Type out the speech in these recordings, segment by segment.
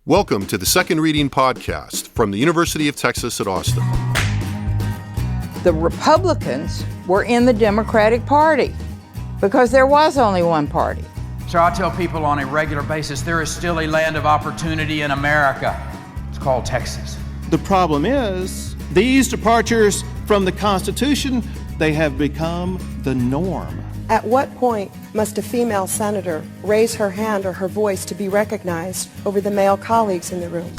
Welcome to the Second Reading Podcast from the University of Texas at Austin. The Republicans were in the Democratic Party because there was only one party. So I tell people on a regular basis, there is still a land of opportunity in America. It's called Texas. The problem is, these departures from the Constitution, they have become the norm. At what point must a female senator raise her hand or her voice to be recognized over the male colleagues in the room?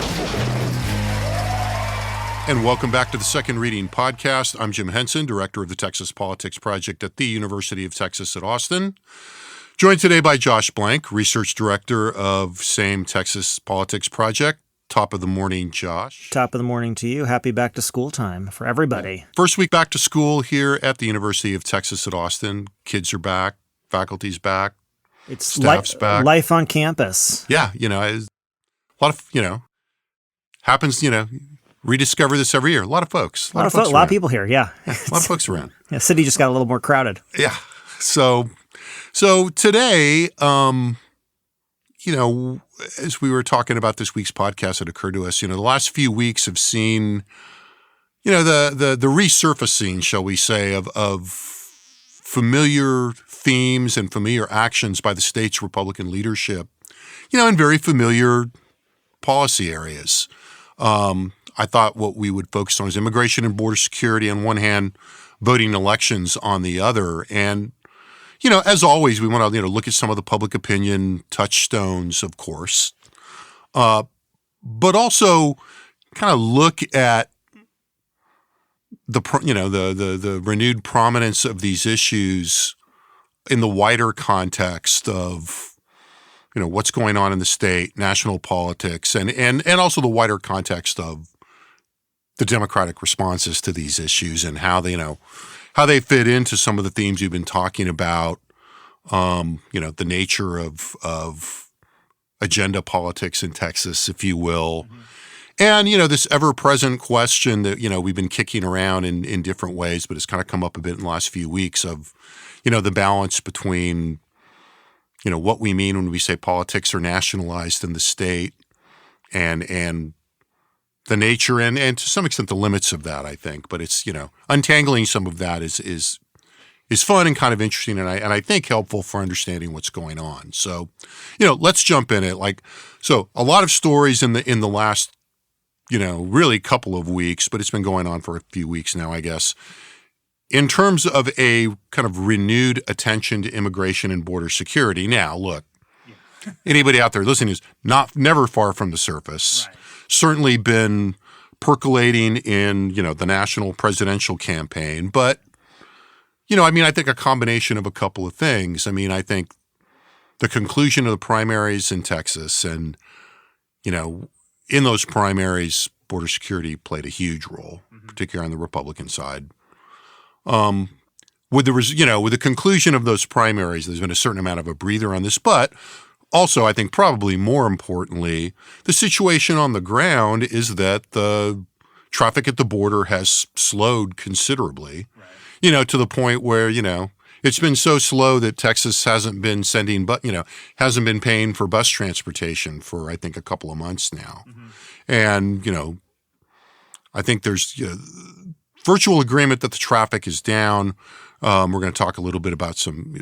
And welcome back to the Second Reading Podcast. I'm Jim Henson, Director of the Texas Politics Project at the University of Texas at Austin. Joined today by Josh Blank, Research Director of same Texas Politics Project. Top of the morning, Josh. Top of the morning to you. Happy back to school time for everybody. First week back to school here at the University of Texas at Austin. Kids are back. Faculty's back. It's staff's back. Life on campus. Yeah, a lot of, happens, rediscover this every year. A lot of folks. A lot of people here, yeah. A lot of folks around. Yeah, city just got a little more crowded. Yeah. So today, as we were talking about this week's podcast, it occurred to us, the last few weeks have seen, the resurfacing, shall we say, of familiar themes and familiar actions by the state's Republican leadership, in very familiar policy areas. I thought what we would focus on is immigration and border security on one hand, voting elections on the other. And as always, we want to look at some of the public opinion touchstones, of course, but also kind of look at the renewed prominence of these issues in the wider context of what's going on in the state, national politics, and also the wider context of the Democratic responses to these issues and how they fit into some of the themes you've been talking about, the nature of agenda politics in Texas, if you will. Mm-hmm. And, this ever-present question that, we've been kicking around in different ways, but it's kind of come up a bit in the last few weeks of, the balance between, what we mean when we say politics are nationalized in the state and the nature and to some extent the limits of that, I think. But it's, untangling some of that is fun and kind of interesting and I think helpful for understanding what's going on. So, let's jump in it. So a lot of stories in the last, really couple of weeks, but it's been going on for a few weeks now, I guess, in terms of a kind of renewed attention to immigration and border security. Now, look, anybody out there listening is never far from the surface. Right. Certainly been percolating in, the national presidential campaign. But, I think a combination of a couple of things. I think the conclusion of the primaries in Texas and, in those primaries, border security played a huge role, particularly on the Republican side. With the conclusion of those primaries, there's been a certain amount of a breather on this, but also, I think probably more importantly, the situation on the ground is that the traffic at the border has slowed considerably, right. To the point where, it's been so slow that Texas hasn't been hasn't been paying for bus transportation for, I think, a couple of months now. Mm-hmm. And, I think there's virtual agreement that the traffic is down. We're going to talk a little bit about some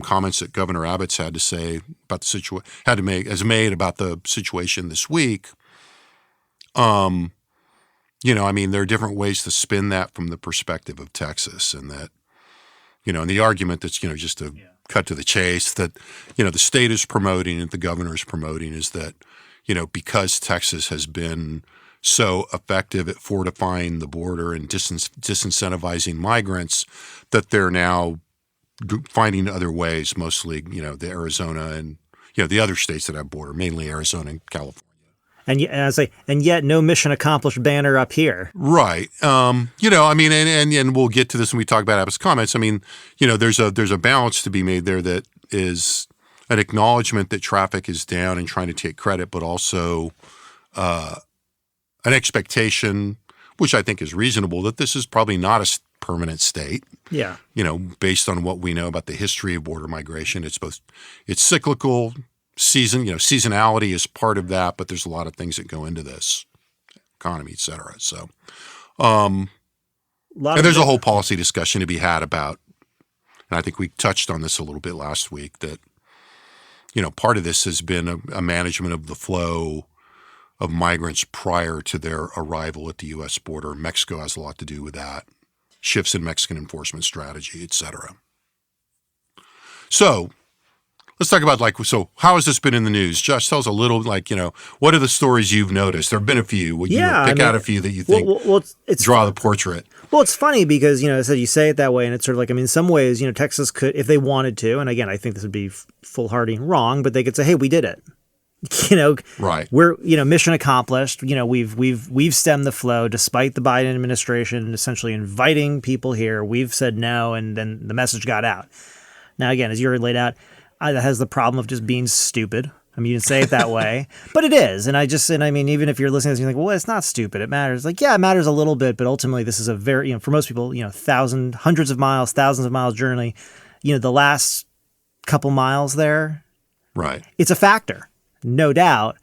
comments that Governor Abbott's had to say about the made about the situation this week. There are different ways to spin that from the perspective of Texas, and that, and the argument that's, just to cut to the chase, that, the state is promoting and the governor is promoting is that, because Texas has been so effective at fortifying the border and disincentivizing migrants, that they're now finding other ways, mostly, the Arizona and, the other states that have border, mainly Arizona and California. And yet no mission accomplished banner up here. Right. And we'll get to this when we talk about Abbott's comments. There's a balance to be made there that is an acknowledgement that traffic is down and trying to take credit, but also an expectation, which I think is reasonable, that this is probably not a permanent state. Yeah. Based on what we know about the history of border migration, it's cyclical, seasonality is part of that, but there's a lot of things that go into this economy, et cetera. So, and there's a whole policy discussion to be had about, and I think we touched on this a little bit last week, that, part of this has been a management of the flow of migrants prior to their arrival at the U.S. border. Mexico has a lot to do with that. Shifts in Mexican enforcement strategy, et cetera. So let's talk about how has this been in the news? Josh, tell us a little, what are the stories you've noticed? There have been a few. Would you pick out a few that you think draw the portrait? Well, it's funny because, so you say it that way and it's sort of in some ways, Texas could, if they wanted to, and again, I think this would be foolhardy and wrong, but they could say, hey, we did it. Right. We're, mission accomplished. We've stemmed the flow despite the Biden administration essentially inviting people here. We've said no, and then the message got out. Now, again, as you already laid out, that has the problem of just being stupid. I mean, you didn't say it that way, but it is. And even if you're listening to this, you're like, well, it's not stupid. It matters. Yeah, it matters a little bit, but ultimately this is a very, for most people, hundreds of miles, thousands of miles journey, the last couple miles there. Right. It's a factor. No doubt.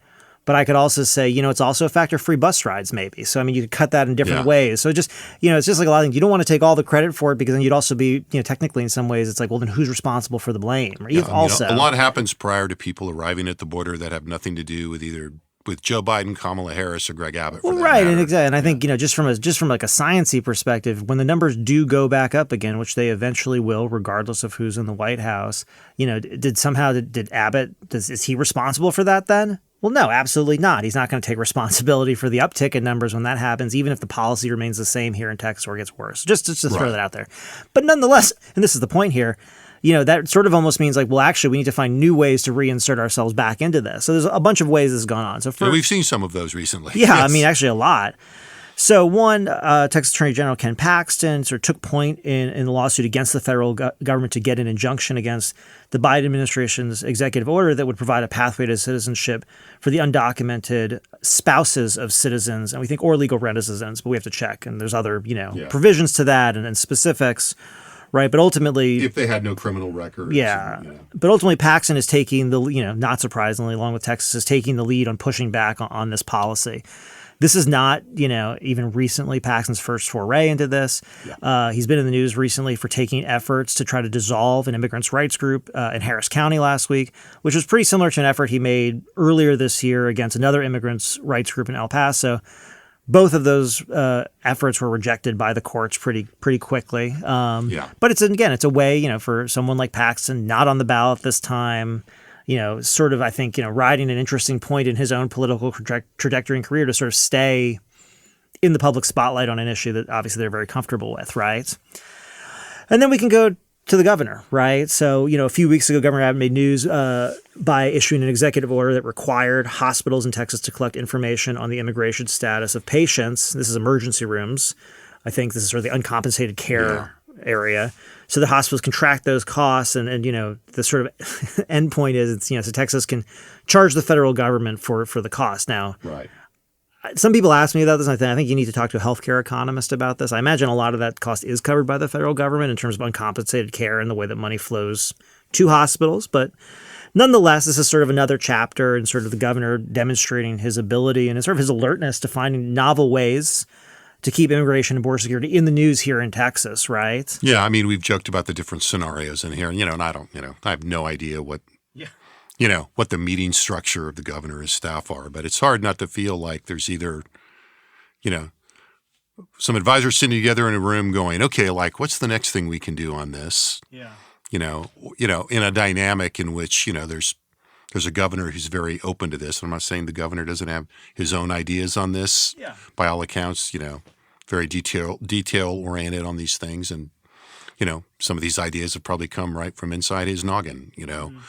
But I could also say, it's also a factor of free bus rides maybe. So, you could cut that in different ways. So it's just like a lot of things. You don't want to take all the credit for it because then you'd also be, technically in some ways, it's like, well, then who's responsible for the blame? Or a lot happens prior to people arriving at the border that have nothing to do with Joe Biden, Kamala Harris, or Greg Abbott. Well, right, and exactly. And I think, just from a sciencey perspective, when the numbers do go back up again, which they eventually will, regardless of who's in the White House, did Abbott, is he responsible for that then? Well, no, absolutely not. He's not going to take responsibility for the uptick in numbers when that happens, even if the policy remains the same here in Texas or gets worse. Just to throw that out there. But nonetheless, and this is the point here, that sort of almost means actually, we need to find new ways to reinsert ourselves back into this. So there's a bunch of ways this has gone on. So we've seen some of those recently. Yeah, yes. Actually a lot. So one, Texas Attorney General Ken Paxton sort of took point in the lawsuit against the federal government to get an injunction against the Biden administration's executive order that would provide a pathway to citizenship for the undocumented spouses of citizens, and we think or legal residents, but we have to check. And there's other, provisions to that and specifics. Right, but ultimately, if they had no criminal records, but ultimately, Paxton is taking the, not surprisingly, along with Texas, is taking the lead on pushing back on this policy. This is not, even recently Paxton's first foray into this. Yeah. He's been in the news recently for taking efforts to try to dissolve an immigrants' rights group in Harris County last week, which was pretty similar to an effort he made earlier this year against another immigrants' rights group in El Paso. Both of those efforts were rejected by the courts pretty quickly. But it's a way, for someone like Paxton, not on the ballot this time, sort of, I think, riding an interesting point in his own political trajectory and career to sort of stay in the public spotlight on an issue that obviously they're very comfortable with, right? And then we can go to the governor, right? So, a few weeks ago, Governor Abbott made news by issuing an executive order that required hospitals in Texas to collect information on the immigration status of patients. This is emergency rooms. I think this is sort of the uncompensated care area. So the hospitals can track those costs and the sort of end point is, so Texas can charge the federal government for the cost. Now, right. Some people ask me about this, and I think you need to talk to a healthcare economist about this. I imagine a lot of that cost is covered by the federal government in terms of uncompensated care and the way that money flows to hospitals. But nonetheless, this is sort of another chapter in sort of the governor demonstrating his ability and sort of his alertness to finding novel ways to keep immigration and border security in the news here in Texas, right? Yeah, we've joked about the different scenarios in here, and and I have no idea what what the meeting structure of the governor and staff are, but it's hard not to feel like there's either, some advisors sitting together in a room going, okay, what's the next thing we can do on this? Yeah. In a dynamic in which, there's a governor who's very open to this. I'm not saying the governor doesn't have his own ideas on this. Yeah. By all accounts, very detail oriented on these things. And, some of these ideas have probably come right from inside his noggin, Mm-hmm.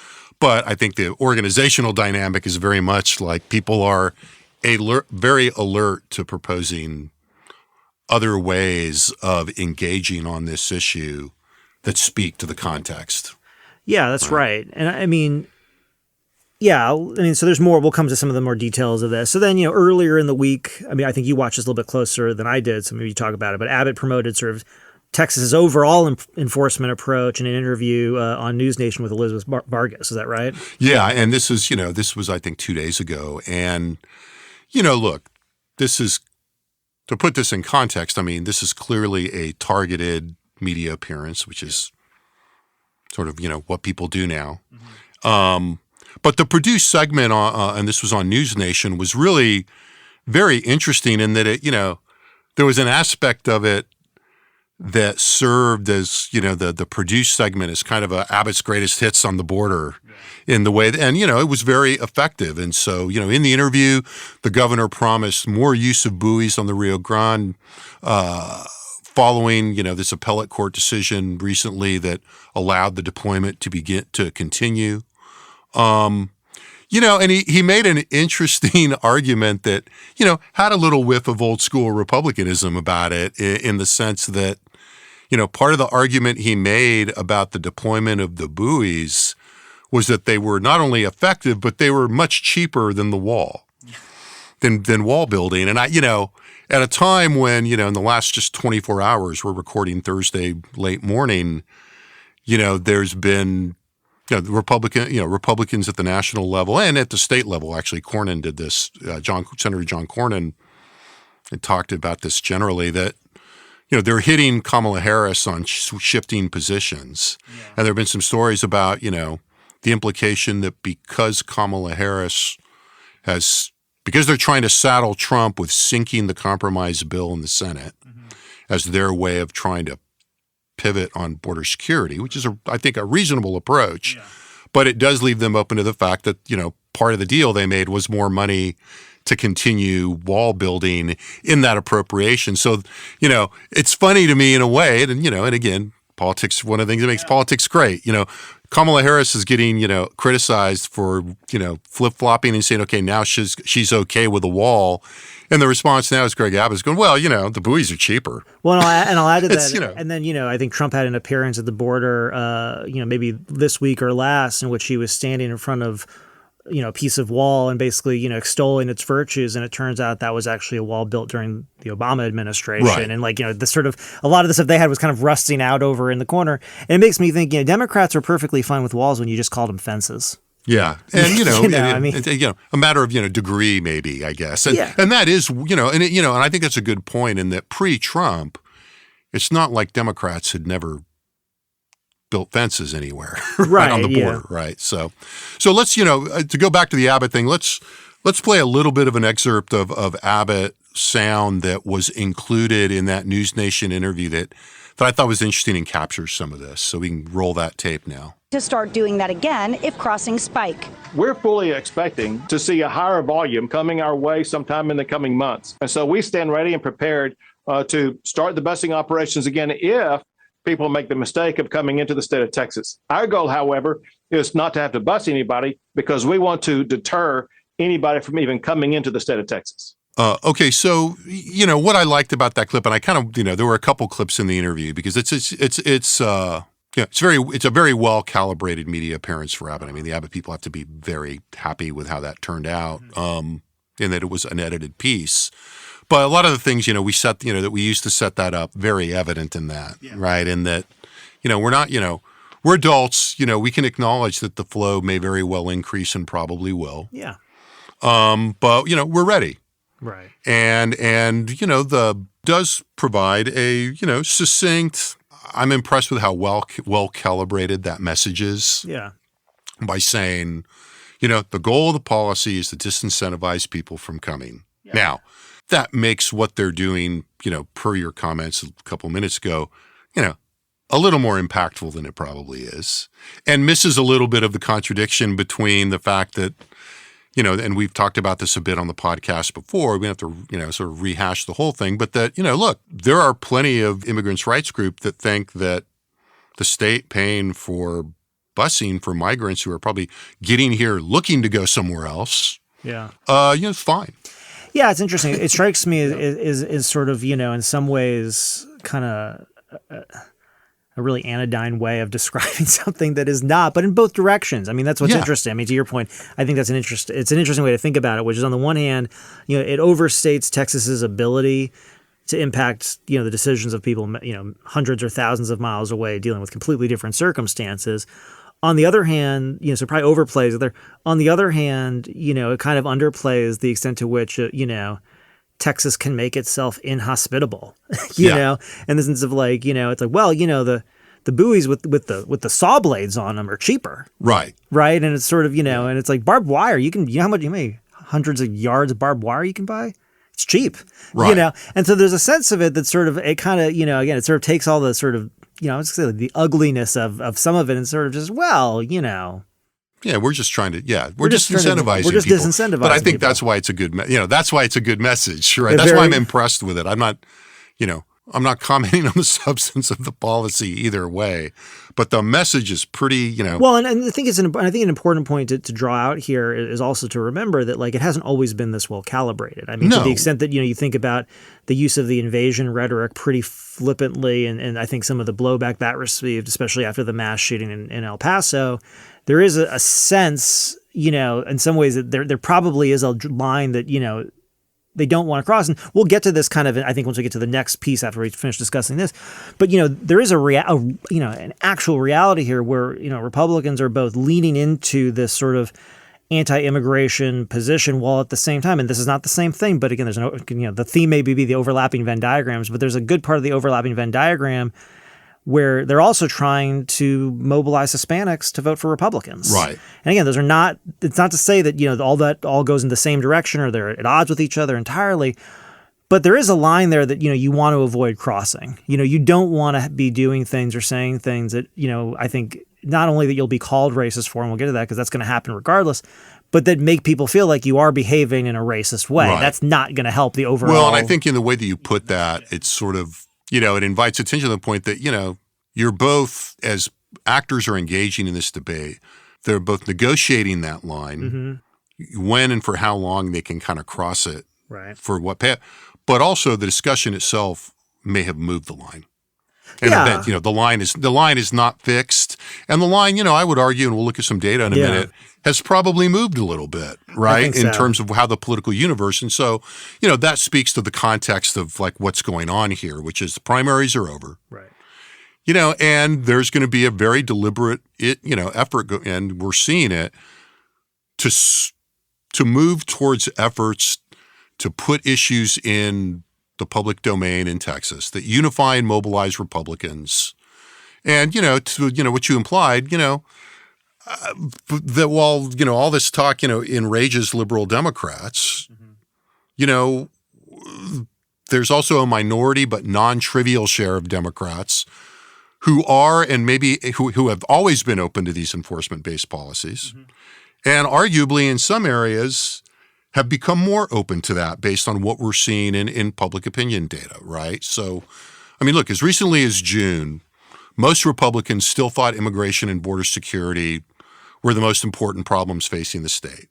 But I think the organizational dynamic is very much like people are very alert to proposing other ways of engaging on this issue that speak to the context. Yeah, that's right. And so there's more. We'll come to some of the more details of this. So then, earlier in the week, I think you watched this a little bit closer than I did, so maybe you talk about it, but Abbott promoted sort of Texas's overall enforcement approach in an interview on News Nation with Elizabeth Vargas. Is that right? Yeah, and this was I think 2 days ago, and look, this is, to put this in context, I mean, this is clearly a targeted media appearance, which is sort of what people do now. But the produced segment, and this was on News Nation, was really very interesting in that it, there was an aspect of it that served as, the produced segment as kind of a Abbott's greatest hits on the border in the way, and, it was very effective. And so, in the interview, the governor promised more use of buoys on the Rio Grande, following, this appellate court decision recently that allowed the deployment to continue. And he made an interesting argument that, had a little whiff of old school Republicanism about it, in the sense that, part of the argument he made about the deployment of the buoys was that they were not only effective, but they were much cheaper than the wall, than wall building. And at a time when, in the last just 24 hours, we're recording Thursday late morning, there's been, Republicans at the national level and at the state level, actually, Cornyn did this. Senator John Cornyn had talked about this generally, that, they're hitting Kamala Harris on shifting positions. Yeah. And there have been some stories about, the implication that because Kamala Harris because they're trying to saddle Trump with sinking the compromise bill in the Senate as their way of trying to pivot on border security, which is, I think, a reasonable approach. Yeah. But it does leave them open to the fact that, part of the deal they made was more money to continue wall building in that appropriation. So, it's funny to me in a way, and again, politics, one of the things that makes politics great. Kamala Harris is getting, criticized for, flip-flopping and saying, okay, now she's okay with the wall. And the response now is Greg Abbott's going, well, the buoys are cheaper. Well, I'll add to that. And then, I think Trump had an appearance at the border, maybe this week or last, in which he was standing in front of, a piece of wall and basically, extolling its virtues. And it turns out that was actually a wall built during the Obama administration. Right. And the sort of, a lot of the stuff they had was kind of rusting out over in the corner. And it makes me think, Democrats are perfectly fine with walls when you just called them fences. Yeah. And, a matter of, degree, maybe, I guess. And, and that is, and I think that's a good point, in that pre-Trump, it's not like Democrats had never built fences anywhere right on the border, right? So let's, to go back to the Abbott thing, let's play a little bit of an excerpt of Abbott sound that was included in that News Nation interview that I thought was interesting and captures some of this. So we can roll that tape now. To start doing that again if crossings spike. We're fully expecting to see a higher volume coming our way sometime in the coming months. And so we stand ready and prepared to start the busing operations again if people make the mistake of coming into the state of Texas. Our goal, however, is not to have to bus anybody, because we want to deter anybody from even coming into the state of Texas. Okay, so what I liked about that clip, and I kind of there were a couple clips in the interview, because it's a very well calibrated media appearance for Abbott. I mean, the Abbott people have to be very happy with how that turned out, in that it was an edited piece. But a lot of the things, we set, that we used to set that up, very evident in that, right? And that, we're not, we're adults, we can acknowledge that the flow may very well increase and probably will. Yeah. But, we're ready. Right. And does provide a, succinct, I'm impressed with how well calibrated that message is. Yeah. By saying, the goal of the policy is to disincentivize people from coming. Yeah. Now, that makes what they're doing, per your comments a couple minutes ago, a little more impactful than it probably is, and misses a little bit of the contradiction between the fact that, and we've talked about this a bit on the podcast before, we have to, sort of rehash the whole thing, but that, look, there are plenty of immigrants' rights groups that think that the state paying for busing for migrants who are probably getting here looking to go somewhere else, it's fine. Yeah, it's interesting. It strikes me as sort of, in some ways kind of a really anodyne way of describing something that is not, but in both directions. I mean, that's what's interesting. I mean, to your point, I think it's an interesting way to think about it, which is on the one hand, it overstates Texas's ability to impact, the decisions of people, hundreds or thousands of miles away dealing with completely different circumstances. On the other hand, so probably overplays it. On the other hand, it kind of underplays the extent to which, Texas can make itself inhospitable, you know, in the sense of like, it's like, well, the buoys with the saw blades on them are cheaper. Right. Right. And it's sort of, and it's like barbed wire. You know how many hundreds of yards of barbed wire you can buy? It's cheap, right. And so there's a sense of it that sort of, it kind of, again, it sort of takes all the sort of, I was going to say the ugliness of some of it and sort of just, well, Yeah, we're just trying to. Yeah, we're just incentivizing. We're just people. disincentivizing. But I think people. that's why it's a good. That's why it's a good message, right? That's why I'm impressed with it. I'm not, I'm not commenting on the substance of the policy either way, but the message is pretty. Well, and I think an important point to draw out here is also to remember that like it hasn't always been this well calibrated. I mean, to the extent that you think about the use of the invasion rhetoric pretty flippantly, and I think some of the blowback that received, especially after the mass shooting in El Paso. There is a sense, in some ways that there probably is a line that, they don't want to cross. And we'll get to this kind of, I think, once we get to the next piece after we finish discussing this. But, there is an actual reality here where, Republicans are both leaning into this sort of anti-immigration position while at the same time, and this is not the same thing, but again, there's the theme may be the overlapping Venn diagrams, but there's a good part of the overlapping Venn diagram where they're also trying to mobilize Hispanics to vote for Republicans. Right. And again, it's not to say that, all goes in the same direction or they're at odds with each other entirely, but there is a line there that, you want to avoid crossing. You don't want to be doing things or saying things that, I think not only that you'll be called racist for, and we'll get to that because that's going to happen regardless, but that make people feel like you are behaving in a racist way. Right. That's not going to help the overall. Well, and I think in the way that you put that, it's sort of, it invites attention to the point that, you're both, as actors are engaging in this debate, they're both negotiating that line, when and for how long they can kind of cross it, right? For what path, but also the discussion itself may have moved the line. And the line is not fixed, and the line, I would argue, and we'll look at some data in a minute, has probably moved a little bit, right, in terms of how the political universe, and so, that speaks to the context of like what's going on here, which is the primaries are over, right. And there's going to be a very deliberate, effort, and we're seeing it to move towards efforts to put issues in the public domain in Texas that unify and mobilize Republicans, and what you implied, that while all this talk enrages liberal Democrats, there's also a minority but non-trivial share of Democrats who are and maybe who have always been open to these enforcement-based policies, and arguably in some areas have become more open to that based on what we're seeing in public opinion data, right? So, I mean, look, as recently as June, most Republicans still thought immigration and border security were the most important problems facing the state.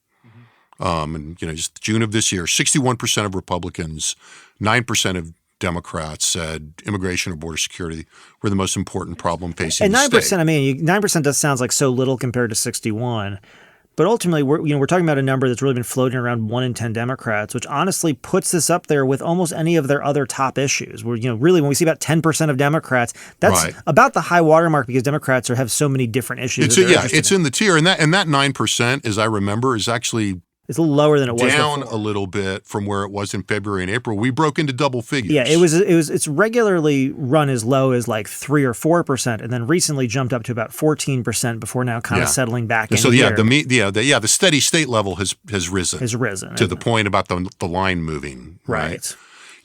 And just June of this year, 61% of Republicans, 9% of Democrats said immigration or border security were the most important problem facing the state. And 9%, I mean, 9% does sounds like so little compared to 61. But ultimately, we're talking about a number that's really been floating around 1 in 10 Democrats, which honestly puts this up there with almost any of their other top issues. Where really when we see about 10% of Democrats, that's about the high watermark because Democrats have so many different issues. It's in the tier, and that 9%, as I remember, is actually it's a little lower than it was down before. A little bit from where it was in February and April. We broke into double figures. Yeah, it's regularly run as low as like 3 or 4%, and then recently jumped up to about 14% before now kind of settling back in. So here. the steady state level has risen. Has risen to the point about the line moving. Right.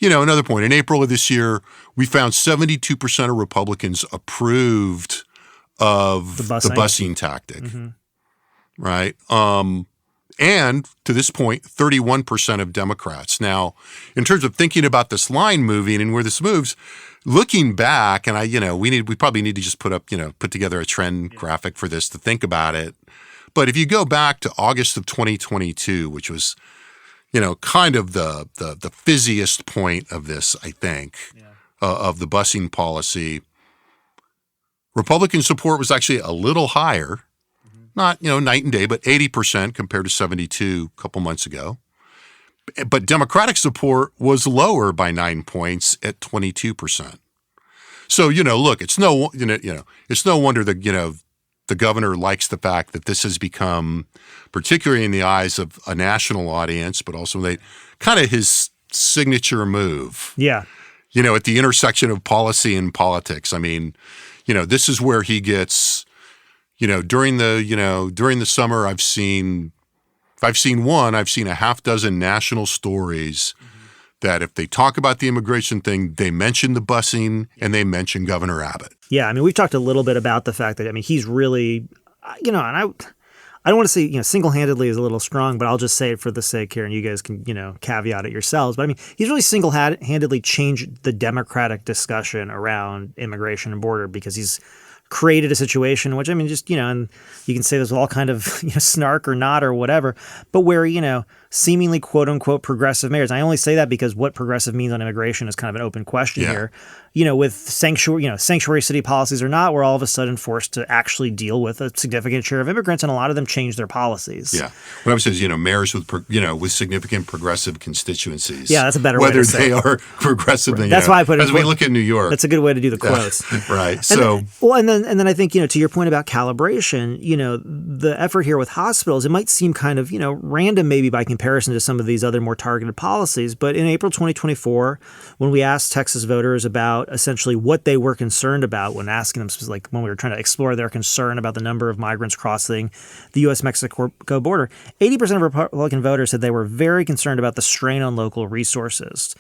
Another point. In April of this year, we found 72% of Republicans approved of the busing tactic. Right. And to this point, 31% of Democrats. Now, in terms of thinking about this line moving and where this moves, looking back, and we probably need to just put together a trend graphic for this to think about it. But if you go back to August of 2022, which was, kind of the fizziest point of this, I think, of the busing policy, Republican support was actually a little higher. Not, night and day, but 80% compared to 72 a couple months ago. But Democratic support was lower by 9 points at 22%. So, look, it's no wonder that, the governor likes the fact that this has become, particularly in the eyes of a national audience, but also kind of his signature move. Yeah. At the intersection of policy and politics. I mean, this is where he gets, during the summer, I've seen a half dozen national stories that if they talk about the immigration thing, they mention the busing and they mention Governor Abbott. Yeah, I mean, we've talked a little bit about the fact that, he's really, and I don't want to say, single-handedly is a little strong, but I'll just say it for the sake here, and you guys can, caveat it yourselves. But he's really single-handedly changed the Democratic discussion around immigration and border because he's created a situation, which and you can say there's all kind of snark or not or whatever, but where seemingly quote unquote progressive mayors. I only say that because what progressive means on immigration is kind of an open question here. With sanctuary city policies or not, we're all of a sudden forced to actually deal with a significant share of immigrants, and a lot of them change their policies. Yeah, what I would say is mayors with significant progressive constituencies. Yeah, that's a better way to say it. Whether they are progressive than that's why I put it as we look at New York. That's a good way to do the quotes. Right. And then I think to your point about calibration, the effort here with hospitals, it might seem kind of random maybe by comparison to some of these other more targeted policies, but in April 2024, when we asked Texas voters about essentially what they were concerned about when asking them, like when we were trying to explore their concern about the number of migrants crossing the U.S.-Mexico border, 80% of Republican voters said they were very concerned about the strain on local resources.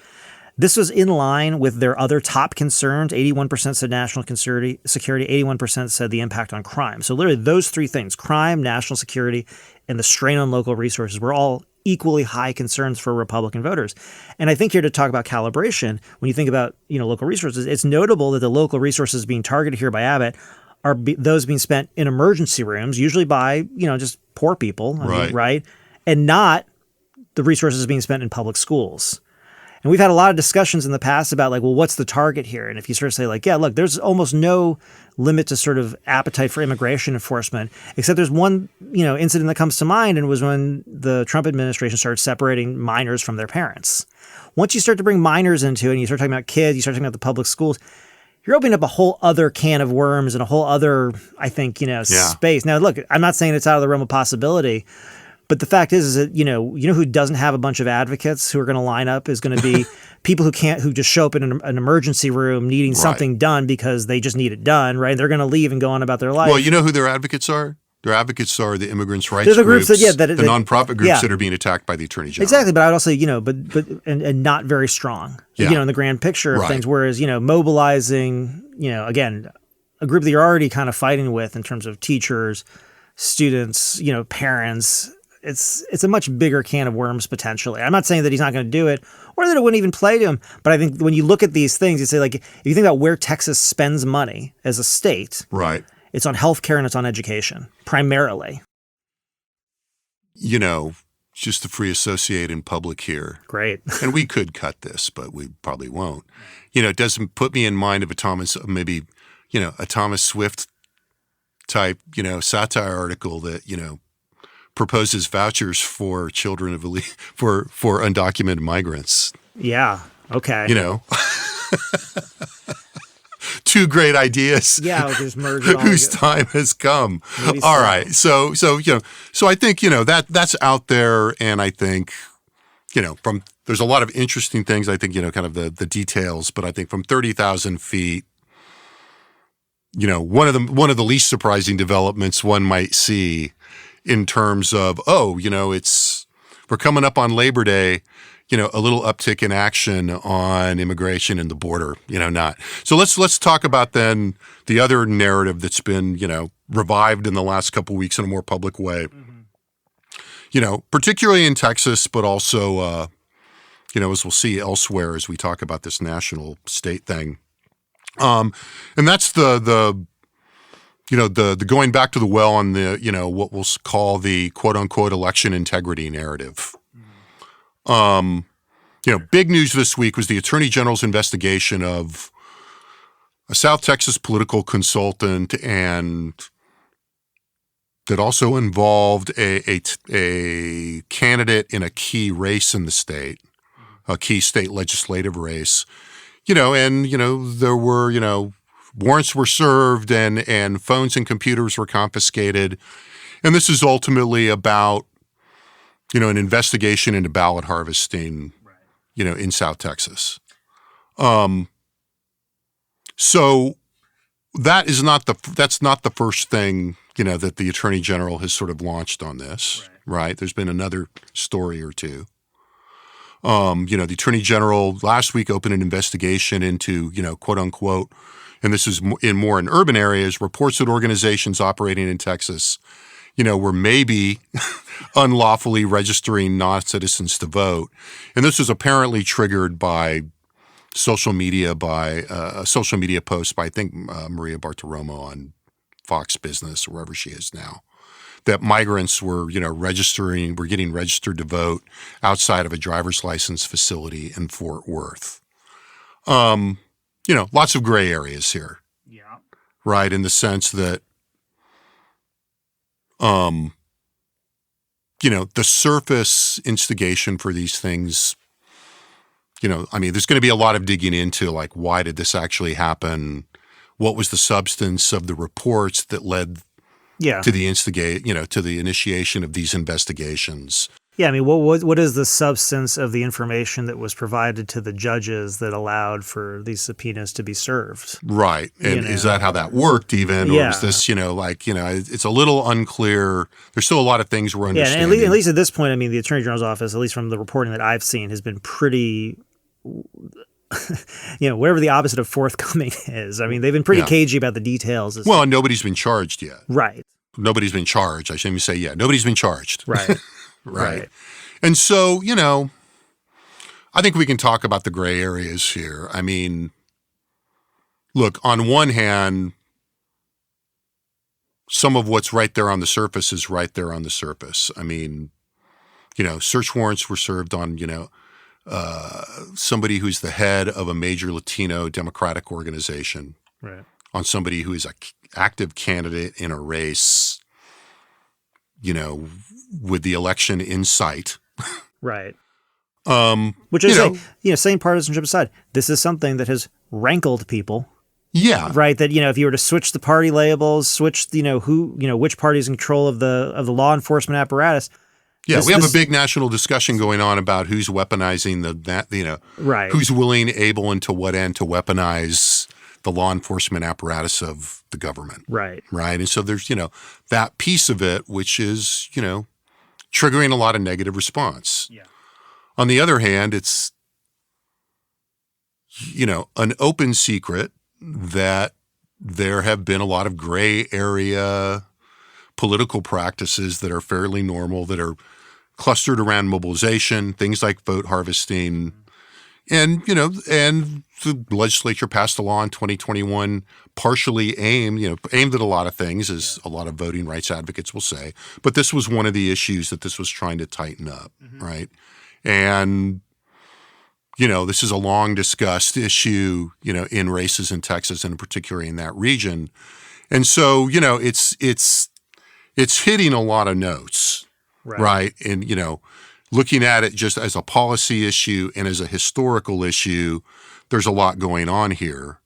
This was in line with their other top concerns. 81% said national security, 81% said the impact on crime. So literally those three things, crime, national security, and the strain on local resources, were all equally high concerns for Republican voters. And I think here to talk about calibration, when you think about local resources, it's notable that the local resources being targeted here by Abbott are those being spent in emergency rooms, usually by just poor people, right? And not the resources being spent in public schools. And we've had a lot of discussions in the past about what's the target here? And if you sort of say look, there's almost no limit to sort of appetite for immigration enforcement, except there's one, incident that comes to mind, and it was when the Trump administration started separating minors from their parents. Once you start to bring minors into it and you start talking about kids, you start talking about the public schools, you're opening up a whole other can of worms and a whole other, I think, space. Now, look, I'm not saying it's out of the realm of possibility, but the fact is that, who doesn't have a bunch of advocates who are going to line up is going to be people who just show up in an emergency room needing something done because they just need it done, right? They're going to leave and go on about their life. Well, you know who their advocates are? Their advocats are the immigrants' rights groups, the nonprofit groups that are being attacked by the Attorney General. Exactly, but I would also say, and not very strong, in the grand picture of things, whereas, mobilizing, again, a group that you're already kind of fighting with in terms of teachers, students, parents. It's a much bigger can of worms potentially. I'm not saying that he's not going to do it or that it wouldn't even play to him, but I think when you look at these things, you say if you think about where Texas spends money as a state, right, it's on healthcare and it's on education primarily. Just the free associate in public here. Great. And we could cut this, but we probably won't. It doesn't put me in mind of a Thomas Swift type, satire article that, proposes vouchers for children of for undocumented migrants. Yeah. Okay. Two great ideas. Yeah, just merge it all whose time has come. All right. So I think that's out there, and I think there's a lot of interesting things. I think kind of the details, but I think from 30,000 feet, one of the least surprising developments one might see in terms of, we're coming up on Labor Day, a little uptick in action on immigration and the border, not. So let's talk about then the other narrative that's been, revived in the last couple of weeks in a more public way. Mm-hmm. Particularly in Texas, but also, as we'll see elsewhere as we talk about this national state thing. And that's the going back to the well on the, what we'll call the quote unquote election integrity narrative. Big news this week was the Attorney General's investigation of a South Texas political consultant and that also involved a candidate in a key race in the state, a key state legislative race, there were, warrants were served and phones and computers were confiscated. And this is ultimately about, an investigation into ballot harvesting, in South Texas. So that's not the first thing, that the Attorney General has sort of launched on this, right? There's been another story or two. The Attorney General last week opened an investigation into, quote unquote, and this is more in urban areas, reports that organizations operating in Texas, were maybe unlawfully registering non-citizens to vote. And this was apparently triggered by a social media post by, I think, Maria Bartiromo on Fox Business, or wherever she is now, that migrants were, getting registered to vote outside of a driver's license facility in Fort Worth. Lots of gray areas here. Yeah. Right, in the sense that, the surface instigation for these things, there's going to be a lot of digging into, like, why did this actually happen? What was the substance of the reports that led to the initiation of these investigations? Yeah, what is the substance of the information that was provided to the judges that allowed for these subpoenas to be served? Right. And is that how that worked even? Or is this, it's a little unclear. There's still a lot of things we're understanding. Yeah, and at least at this point, the Attorney General's office, at least from the reporting that I've seen, has been pretty whatever the opposite of forthcoming is. They've been pretty cagey about the details. Well, and nobody's been charged yet. Right. Nobody's been charged. I shouldn't even say yet. Nobody's been charged. Right. Right. And so, I think we can talk about the gray areas here. Look, on one hand, some of what's right there on the surface is right there on the surface. Search warrants were served on, somebody who's the head of a major Latino Democratic organization, right, on somebody who is an active candidate in a race, with the election in sight. Right. Which is, saying partisanship aside, this is something that has rankled people. Yeah. Right. That, if you were to switch the party labels, switch, which party is in control of the law enforcement apparatus. Yeah, we have a big national discussion going on about who's weaponizing right, who's willing, able, and to what end to weaponize the law enforcement apparatus of the government. Right. Right. And so there's, that piece of it, which is, triggering a lot of negative response. Yeah. On the other hand, it's, an open secret that there have been a lot of gray area political practices that are fairly normal, that are clustered around mobilization, things like vote harvesting. And, and the legislature passed a law in 2021 partially aimed at a lot of things, as a lot of voting rights advocates will say. But this was one of the issues that this was trying to tighten up, right? And, this is a long discussed issue, in races in Texas and particularly in that region. And so, it's hitting a lot of notes, right? And, looking at it just as a policy issue and as a historical issue, there's a lot going on here.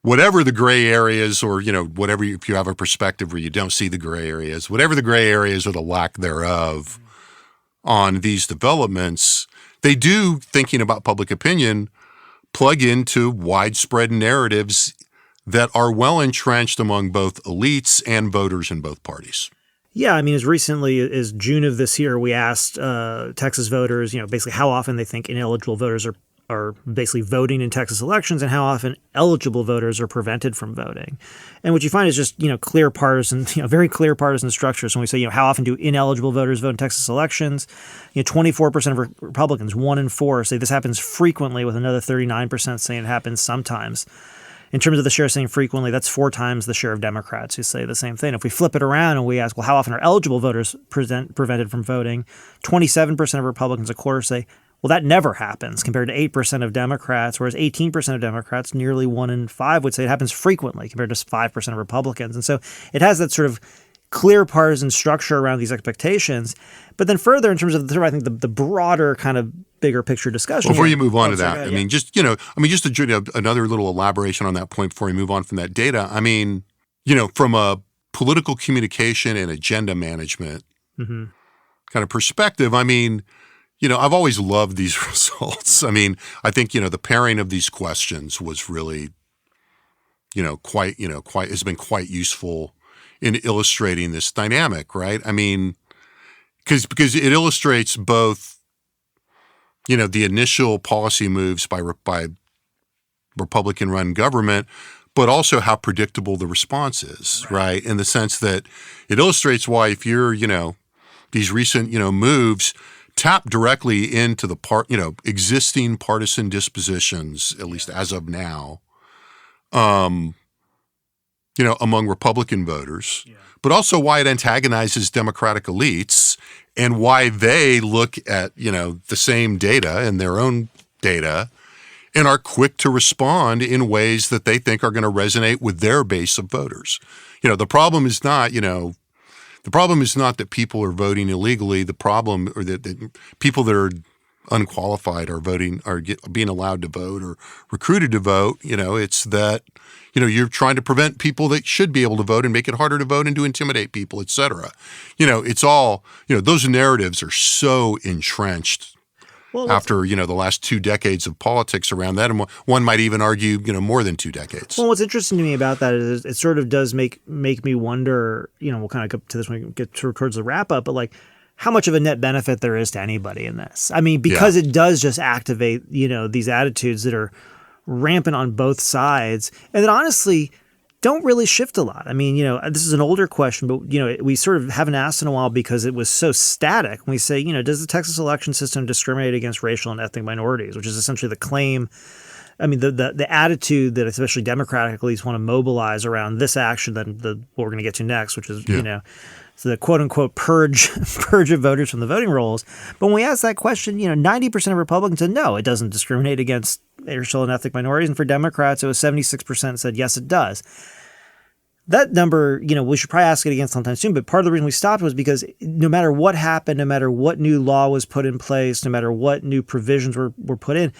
Whatever the gray areas, or, whatever, if you have a perspective where you don't see the gray areas, whatever the gray areas or the lack thereof on these developments, they do, thinking about public opinion, plug into widespread narratives that are well entrenched among both elites and voters in both parties. Yeah, as recently as June of this year, we asked Texas voters, basically how often they think ineligible voters are basically voting in Texas elections and how often eligible voters are prevented from voting. And what you find is just, clear partisan, very clear partisan structures. When we say, how often do ineligible voters vote in Texas elections, 24% of Republicans, 1 in 4, say this happens frequently, with another 39% saying it happens sometimes. In terms of the share saying frequently, that's 4 times the share of Democrats who say the same thing. If we flip it around and we ask, well, how often are eligible voters prevented from voting? 27% of Republicans, a quarter, say, well, that never happens, compared to 8% of Democrats, whereas 18% of Democrats, nearly 1 in 5, would say it happens frequently, compared to 5% of Republicans. And so it has that sort of clear partisan structure around these expectations. But then further, in terms of I think the broader kind of bigger picture discussion. Before you move on to that, yeah. just to another little elaboration on that point before we move on from that data. I mean, from a political communication and agenda management kind of perspective, I mean, I've always loved these results. I mean, I think, the pairing of these questions was really, has been quite useful in illustrating this dynamic, right? I mean, because it illustrates both, the initial policy moves by Republican-run government, but also how predictable the response is, right? In the sense that it illustrates why if you're, these recent, moves tap directly into the existing partisan dispositions, at least as of now, among Republican voters, but also why it antagonizes Democratic elites and why they look at, the same data and their own data and are quick to respond in ways that they think are going to resonate with their base of voters. The problem is not, that people are voting illegally. The problem, or that people that are unqualified are being allowed to vote or recruited to vote. It's that, you're trying to prevent people that should be able to vote and make it harder to vote and to intimidate people, et cetera. It's all, those narratives are so entrenched after, the last 2 decades of politics around that. And one might even argue, more than 2 decades. Well, what's interesting to me about that is it sort of does make me wonder, we'll kind of go to this when we get towards the wrap up, but like how much of a net benefit there is to anybody in this. I mean, because it does just activate, these attitudes that are rampant on both sides and that honestly don't really shift a lot. I mean, this is an older question, but, we sort of haven't asked in a while because it was so static. When we say, does the Texas election system discriminate against racial and ethnic minorities, which is essentially the claim, I mean, the attitude that especially Democratic elites want to mobilize around this action than what we're going to get to next, which is, so the quote unquote purge of voters from the voting rolls. But when we ask that question, 90% of Republicans said no, it doesn't discriminate against racial and ethnic minorities. And for Democrats, it was 76% said yes, it does. That number, we should probably ask it again sometime soon. But part of the reason we stopped was because no matter what happened, no matter what new law was put in place, no matter what new provisions were put in,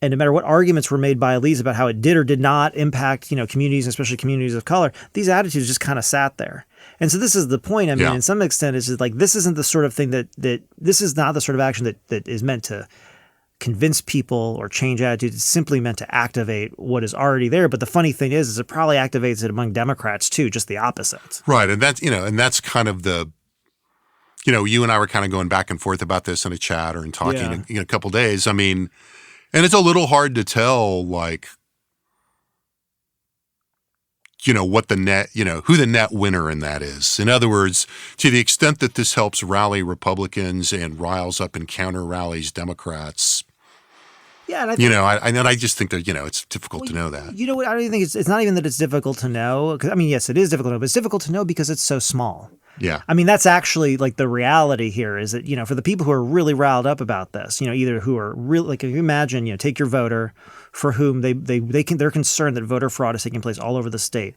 and no matter what arguments were made by elites about how it did or did not impact, communities, especially communities of color, these attitudes just kind of sat there. And so this is the point. I mean, in some extent, it's just like this isn't the sort of thing that this is not the sort of action that is meant to convince people or change attitudes. It's simply meant to activate what is already there. But the funny thing is it probably activates it among Democrats too, just the opposite. Right. And that's, and that's kind of the, you and I were kind of going back and forth about this in a chat or in talking in a couple of days. I mean, and it's a little hard to tell, like, what the net, who the net winner in that is. In other words, to the extent that this helps rally Republicans and riles up and counter rallies Democrats. Yeah, and I just think that, it's difficult to know that. I don't even think it's not even that it's difficult to know. 'Cause, I mean, yes, it is difficult to know, but it's difficult to know because it's so small. Yeah. I mean, that's actually like the reality here is that, for the people who are really riled up about this, either who are really, like if you imagine, take your voter for whom they're concerned that voter fraud is taking place all over the state.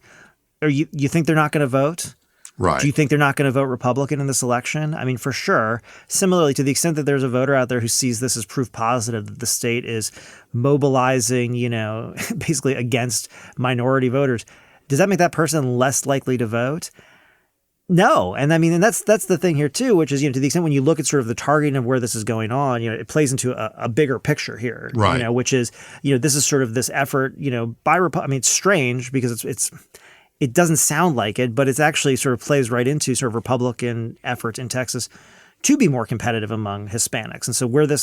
Or you think they're not going to vote? Right. Do you think they're not going to vote Republican in this election? I mean, for sure. Similarly, to the extent that there's a voter out there who sees this as proof positive that the state is mobilizing, basically against minority voters, does that make that person less likely to vote? No. And I mean, and that's the thing here too, which is, to the extent when you look at sort of the targeting of where this is going on, it plays into a bigger picture here, right. Which is, this is sort of this effort, by I mean, it's strange because it doesn't sound like it, but it's actually sort of plays right into sort of Republican effort in Texas to be more competitive among Hispanics. And so where this,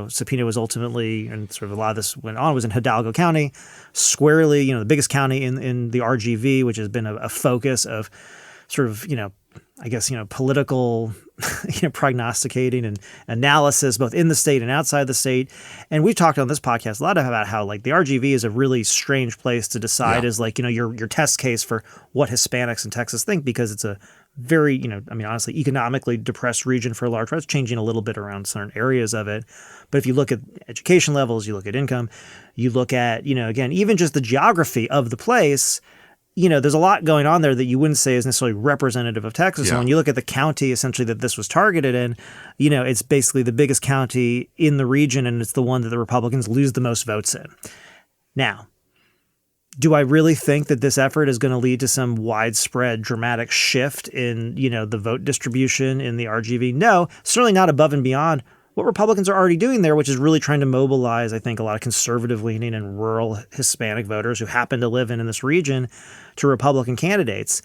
subpoena was ultimately, and sort of a lot of this went on, was in Hidalgo County, squarely, the biggest county in the RGV, which has been a focus of sort of, I guess, political, prognosticating and analysis, both in the state and outside the state. And we've talked on this podcast a lot about how like the RGV is a really strange place to decide as like, your test case for what Hispanics in Texas think, because it's a very, honestly, economically depressed region for a large part. It's changing a little bit around certain areas of it. But if you look at education levels, you look at income, you look at, again, even just the geography of the place, there's a lot going on there that you wouldn't say is necessarily representative of Texas. Yeah. And when you look at the county essentially that this was targeted in, it's basically the biggest county in the region, and it's the one that the Republicans lose the most votes in. Now, do I really think that this effort is going to lead to some widespread dramatic shift in, the vote distribution in the RGV? No, certainly not above and beyond what Republicans are already doing there, which is really trying to mobilize, I think, a lot of conservative-leaning and rural Hispanic voters who happen to live in this region to Republican candidates.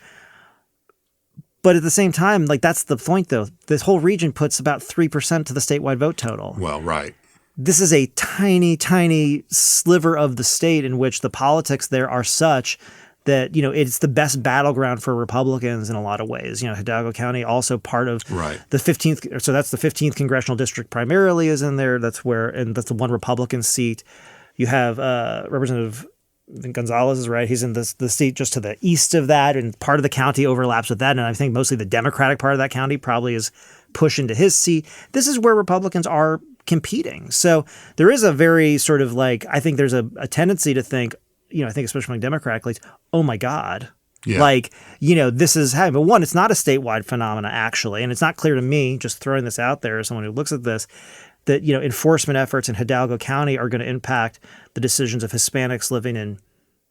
But at the same time, that's the point, though. This whole region puts about 3% to the statewide vote total. Well, right. This is a tiny, tiny sliver of the state in which the politics there are such that, it's the best battleground for Republicans in a lot of ways. Hidalgo County also part of the 15th. So that's the 15th congressional district primarily is in there. That's the one Republican seat. You have Representative Gonzalez is right. He's in the seat just to the east of that, and part of the county overlaps with that. And I think mostly the Democratic part of that county probably is pushed into his seat. This is where Republicans are competing. So there is a very sort of I think there's a tendency to think, I think especially among Democratic elites, oh my God. Yeah. This is happening. But one, it's not a statewide phenomena, actually. And it's not clear to me, just throwing this out there as someone who looks at this, that, enforcement efforts in Hidalgo County are going to impact the decisions of Hispanics living in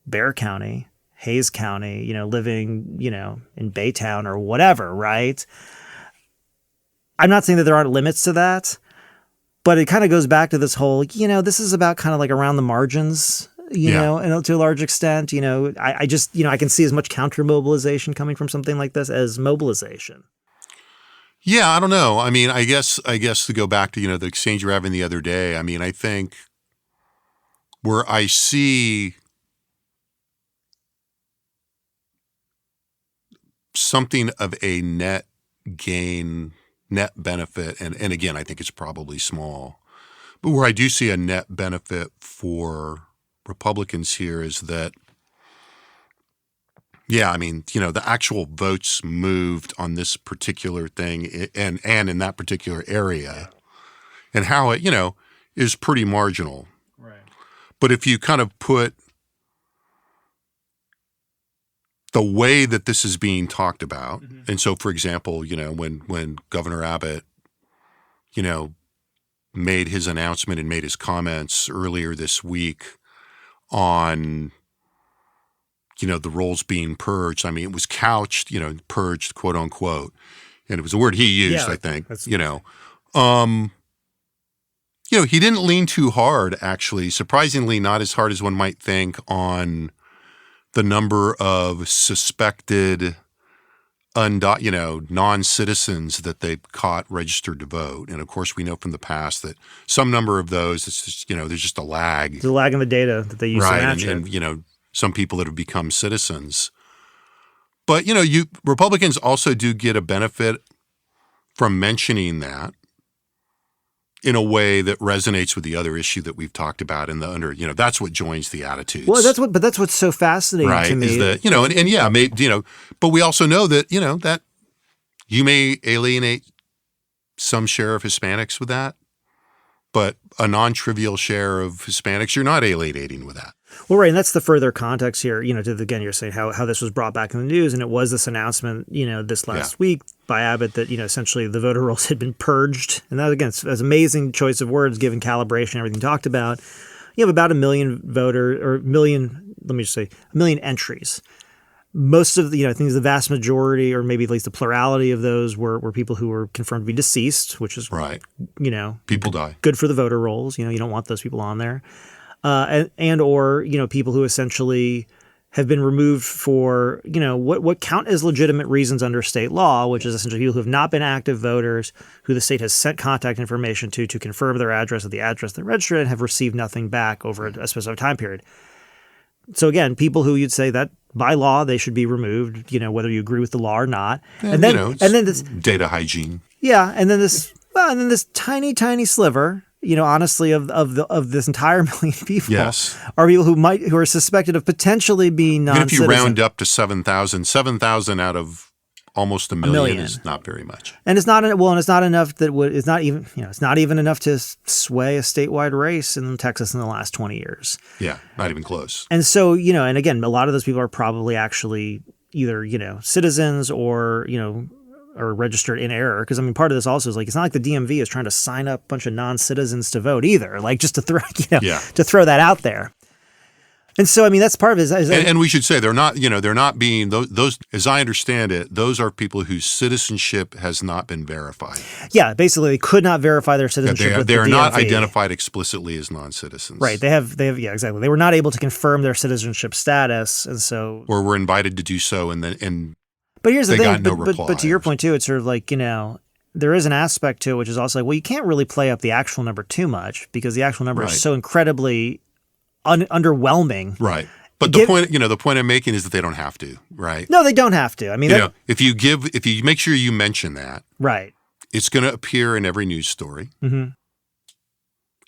Bexar County, Hayes County, living, in Baytown or whatever, right? I'm not saying that there aren't limits to that, but it kind of goes back to this whole, this is about kind of around the margins, and to a large extent, I just, I can see as much counter mobilization coming from something like this as mobilization. Yeah, I don't know. I mean, I guess to go back to, the exchange we're having the other day, I mean, I think where I see something of a net gain, net benefit, and again, I think it's probably small, but where I do see a net benefit for Republicans here is that, yeah, I mean, the actual votes moved on this particular thing and in that particular area, and how it, is pretty marginal. Right. But if you kind of put the way that this is being talked about, and so, for example, when Governor Abbott, made his announcement and made his comments earlier this week on, the rolls being purged. I mean, it was couched, purged, quote unquote, and it was a word he used, I think, he didn't lean too hard, actually, surprisingly, not as hard as one might think on the number of suspected, non-citizens that they caught registered to vote. And of course, we know from the past that some number of those, it's just, there's just a lag. There's a lag in the data that they use to match it. And some people that have become citizens. But, Republicans also do get a benefit from mentioning that in a way that resonates with the other issue that we've talked about that's what joins the attitudes. Well, that's what's so fascinating to me. Is that, but we also know that, that you may alienate some share of Hispanics with that, but a non-trivial share of Hispanics you're not alienating with that. Well, right, and that's the further context here, again, you're saying how this was brought back in the news, and it was this announcement, this last week by Abbott that, essentially the voter rolls had been purged. And that, again, it's an amazing choice of words given calibration, everything talked about. You have about 1 million a million entries. Most of the, I think the vast majority, or maybe at least the plurality of those were people who were confirmed to be deceased, which is, right. People die. Good for the voter rolls. You don't want those people on there. Or people who essentially have been removed for, what count as legitimate reasons under state law, which is essentially people who have not been active voters, who the state has sent contact information to confirm their address at the address they're registered and have received nothing back over a specific time period. So again, people who you'd say that by law they should be removed, whether you agree with the law or not. And then this data hygiene. Yeah, and then this tiny, tiny sliver, honestly, of this entire million people are people who are suspected of potentially being non-citizens. Even if you round up to 7,000 out of almost a million is not very much. And it's not and it's not enough it's not even enough to sway a statewide race in Texas in the last 20 years. Yeah, not even close. And so, and again, a lot of those people are probably actually either, citizens or, or registered in error. Because I mean, part of this also is like, it's not like the DMV is trying to sign up a bunch of non-citizens to vote either. Like just to throw, to throw that out there. And so, I mean, that's part of it. And we should say they're not being those, as I understand it, those are people whose citizenship has not been verified. Yeah, basically, they could not verify their citizenship with the DMV. They're not identified explicitly as non-citizens. Right. They have. Yeah, exactly. They were not able to confirm their citizenship status, and so or were invited to do so, and But here's the thing. got no reply. But to your point too, it's sort of like there is an aspect to it which is also like, well, you can't really play up the actual number too much because the actual number is so incredibly underwhelming. Right. But the point I'm making is that they don't have to, right? No, they don't have to. I mean, if you make sure you mention that, right, it's going to appear in every news story. Mm-hmm.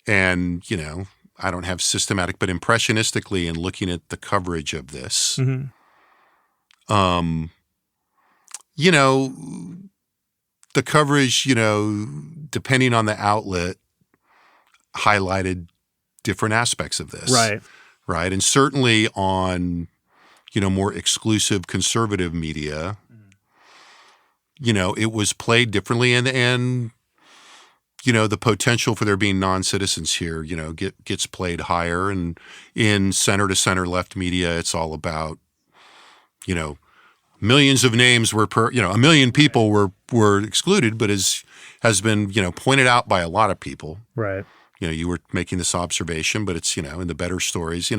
And, I don't have systematic, but impressionistically in looking at the coverage of this, mm-hmm. The coverage, depending on the outlet, highlighted different aspects of this. Right. Right. And certainly on, more exclusive conservative media, it was played differently and the potential for there being non-citizens here, gets played higher. And in center to center left media, it's all about, millions of names were a million people were excluded, but has been, pointed out by a lot of people. Right. You were making this observation, but it's, in the better stories,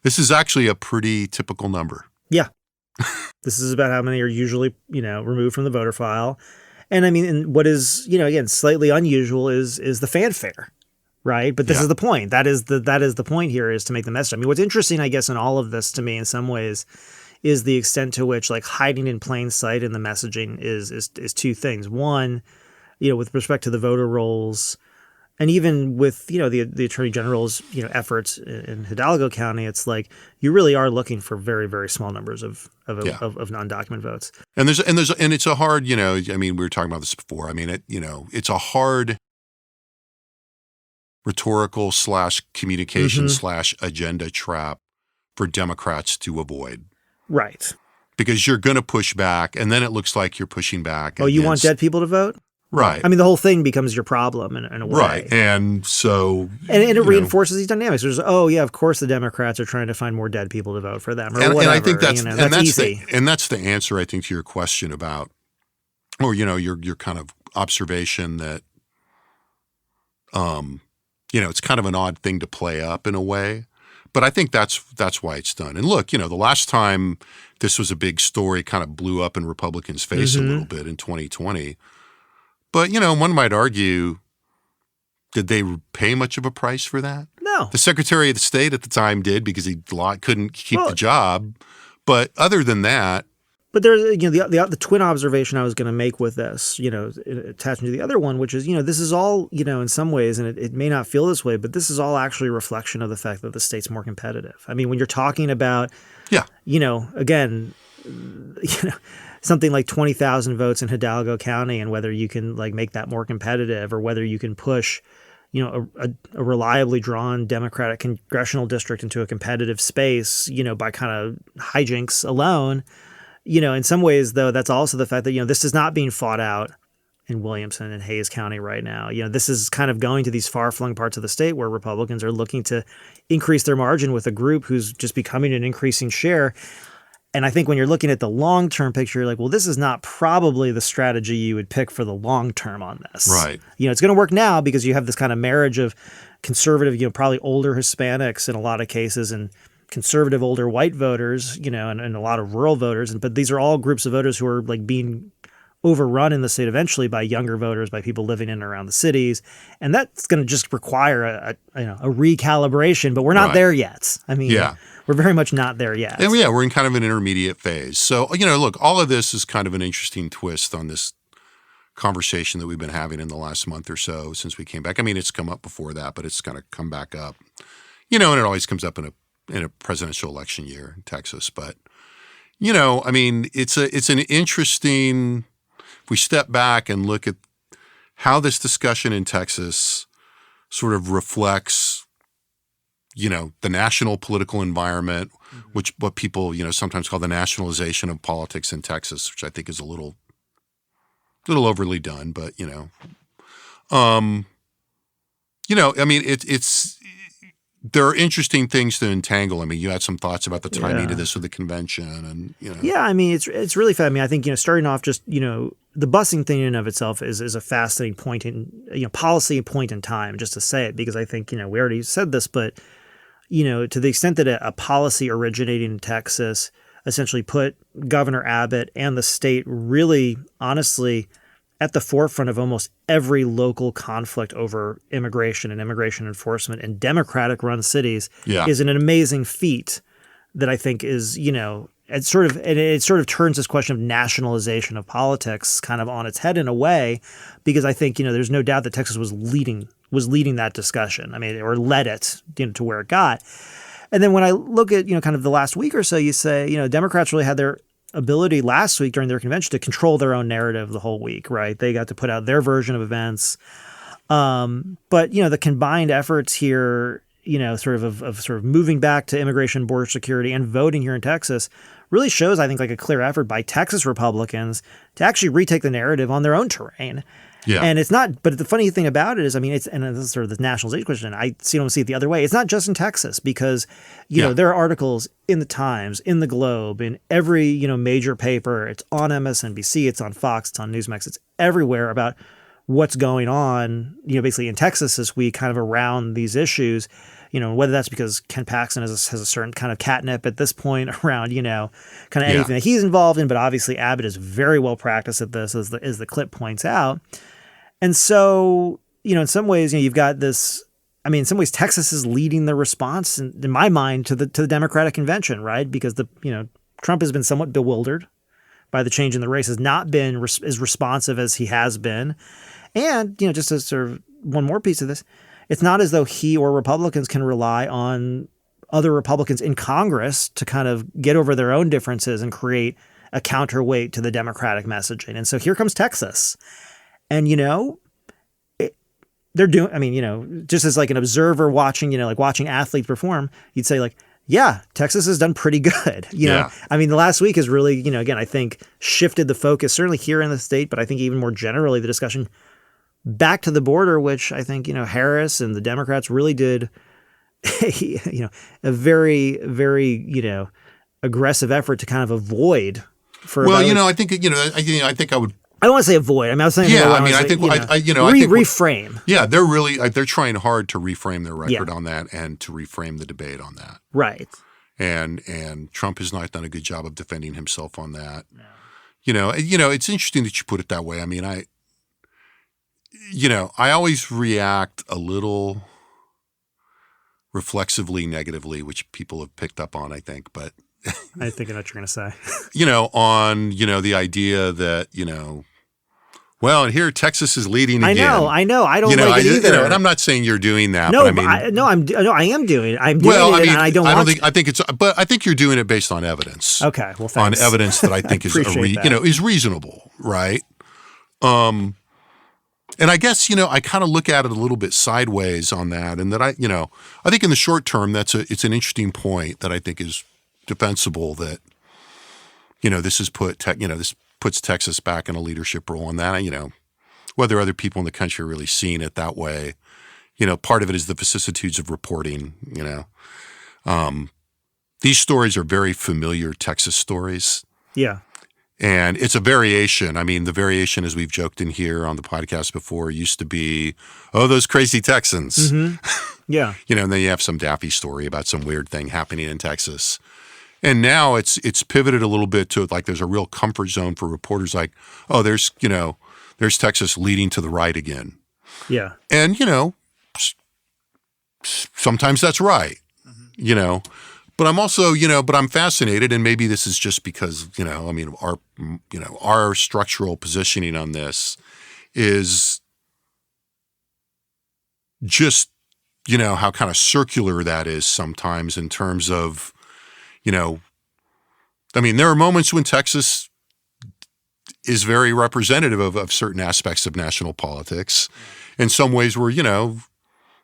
this is actually a pretty typical number. Yeah. This is about how many are usually, removed from the voter file. And I mean, and what is, again, slightly unusual is the fanfare, right? But this is the point. That is the point here, is to make the message. I mean, what's interesting, I guess, in all of this to me in some ways is the extent to which like hiding in plain sight in the messaging is two things. One, with respect to the voter rolls, and even with, the Attorney General's, efforts in Hidalgo County, it's like you really are looking for very, very small numbers of non-document votes. And it's a hard, I mean, we were talking about this before. I mean, it's a hard rhetorical / communication / agenda trap for Democrats to avoid. Right. Because you're going to push back, and then it looks like you're pushing back. Oh, you want dead people to vote? Right. I mean, the whole thing becomes your problem in a way. Right. And so... And it reinforces these dynamics. There's, of course the Democrats are trying to find more dead people to vote for them or whatever. And I think that's easy. That's the answer, I think, to your question about, or, your kind of observation that, it's kind of an odd thing to play up in a way. But I think that's why it's done. And look, the last time this was a big story, kind of blew up in Republicans' face a little bit in 2020. But, one might argue, did they pay much of a price for that? No. The Secretary of State at the time did, because he couldn't keep the job. But other than that. But there's, the twin observation I was going to make with this, attaching to the other one, which is, this is all, in some ways, and it may not feel this way, but this is all actually a reflection of the fact that the state's more competitive. I mean, when you're talking about, again, something like 20,000 votes in Hidalgo County, and whether you can like make that more competitive, or whether you can push, a reliably drawn Democratic congressional district into a competitive space, by kind of hijinks alone. In some ways, though, that's also the fact that, this is not being fought out in Williamson and Hayes County right now. This is kind of going to these far-flung parts of the state where Republicans are looking to increase their margin with a group who's just becoming an increasing share. And I think when you're looking at the long-term picture, you're like, well, this is not probably the strategy you would pick for the long term on this. Right. It's going to work now because you have this kind of marriage of conservative, probably older Hispanics in a lot of cases, and conservative older white voters, and a lot of rural voters. But these are all groups of voters who are like being overrun in the state eventually by younger voters, by people living in and around the cities. And that's going to just require a recalibration, but we're not there yet. I mean, we're very much not there yet. And we're in kind of an intermediate phase. So, look, all of this is kind of an interesting twist on this conversation that we've been having in the last month or so since we came back. I mean, it's come up before that, but it's kind of come back up, and it always comes up in a presidential election year in Texas. But, I mean, it's an interesting, if we step back and look at how this discussion in Texas sort of reflects, the national political environment, which what people, sometimes call the nationalization of politics in Texas, which I think is a little overly done, but, I mean, it's there are interesting things to entangle. I mean, you had some thoughts about the timing of this with the convention and, Yeah, I mean, it's really fun. I mean, I think, starting off just, the busing thing in and of itself is a fascinating point in, policy point in time, just to say it, because I think, we already said this, but, to the extent that a policy originating in Texas essentially put Governor Abbott and the state really, honestly, at the forefront of almost every local conflict over immigration and immigration enforcement in Democratic-run cities is an amazing feat that I think is, it sort of turns this question of nationalization of politics kind of on its head in a way, because I think, there's no doubt that Texas was leading that discussion. I mean, or led it, to where it got. And then when I look at, kind of the last week or so, you say, Democrats really had their ability last week during their convention to control their own narrative the whole week, right? They got to put out their version of events. But, the combined efforts here, sort of moving back to immigration, border security, and voting here in Texas really shows, I think, like a clear effort by Texas Republicans to actually retake the narrative on their own terrain. Yeah. And it's not, but the funny thing about it is, I mean, and this is sort of the nationalization question. I don't see it the other way. It's not just in Texas, because, there are articles in the Times, in the Globe, in every, major paper. It's on MSNBC, it's on Fox, it's on Newsmax, it's everywhere about what's going on, basically in Texas this week, kind of around these issues. Whether that's because Ken Paxton has a certain kind of catnip at this point around, kind of anything that he's involved in. But obviously Abbott is very well practiced at this, as the clip points out. And so, in some ways, you've got this, I mean, in some ways, Texas is leading the response, in my mind, to the Democratic convention, right? Because Trump has been somewhat bewildered by the change in the race, has not been as responsive as he has been. And, just as sort of one more piece of this, it's not as though he or Republicans can rely on other Republicans in Congress to kind of get over their own differences and create a counterweight to the Democratic messaging. And so here comes Texas. And, they're doing, I mean, just as like an observer watching, like watching athletes perform, you'd say like, yeah, Texas has done pretty good. I mean, the last week has really, again, I think shifted the focus, certainly here in the state, but I think even more generally the discussion back to the border, which I think, Harris and the Democrats really did, a very, very, aggressive effort to kind of avoid for. Well, I think, I think I would. I don't want to say avoid. I mean, I was saying. Yeah, I mean, I think, I think reframe. Yeah, they're trying hard to reframe their record on that and to reframe the debate on that. Right. And Trump has not done a good job of defending himself on that. No. It's interesting that you put it that way. I mean, I always react a little reflexively negatively, which people have picked up on, I think, but I think I know what you're going to say. On, the idea that, well, and here Texas is leading again. I know. I don't like it either. And I'm not saying you're doing that. No, but I mean, I am doing it. I'm doing it, and I don't. I think you're doing it based on evidence. Okay, well, thanks. On evidence that I think is reasonable, right? And I guess I kind of look at it a little bit sideways on that, and that I think in the short term it's an interesting point that I think is defensible, that this has this puts Texas back in a leadership role on that. Whether other people in the country are really seeing it that way, part of it is the vicissitudes of reporting. These stories are very familiar Texas stories. Yeah. And it's a variation. I mean, the variation, as we've joked in here on the podcast before, used to be, those crazy Texans. Mm-hmm. Yeah. And then you have some daffy story about some weird thing happening in Texas. And now it's pivoted a little bit to like there's a real comfort zone for reporters, like, there's Texas leading to the right again. Yeah. And, sometimes that's right, But I'm also, but I'm fascinated, and maybe this is just because, I mean, our structural positioning on this is just, how kind of circular that is sometimes in terms of, I mean, there are moments when Texas is very representative of certain aspects of national politics. In some ways where,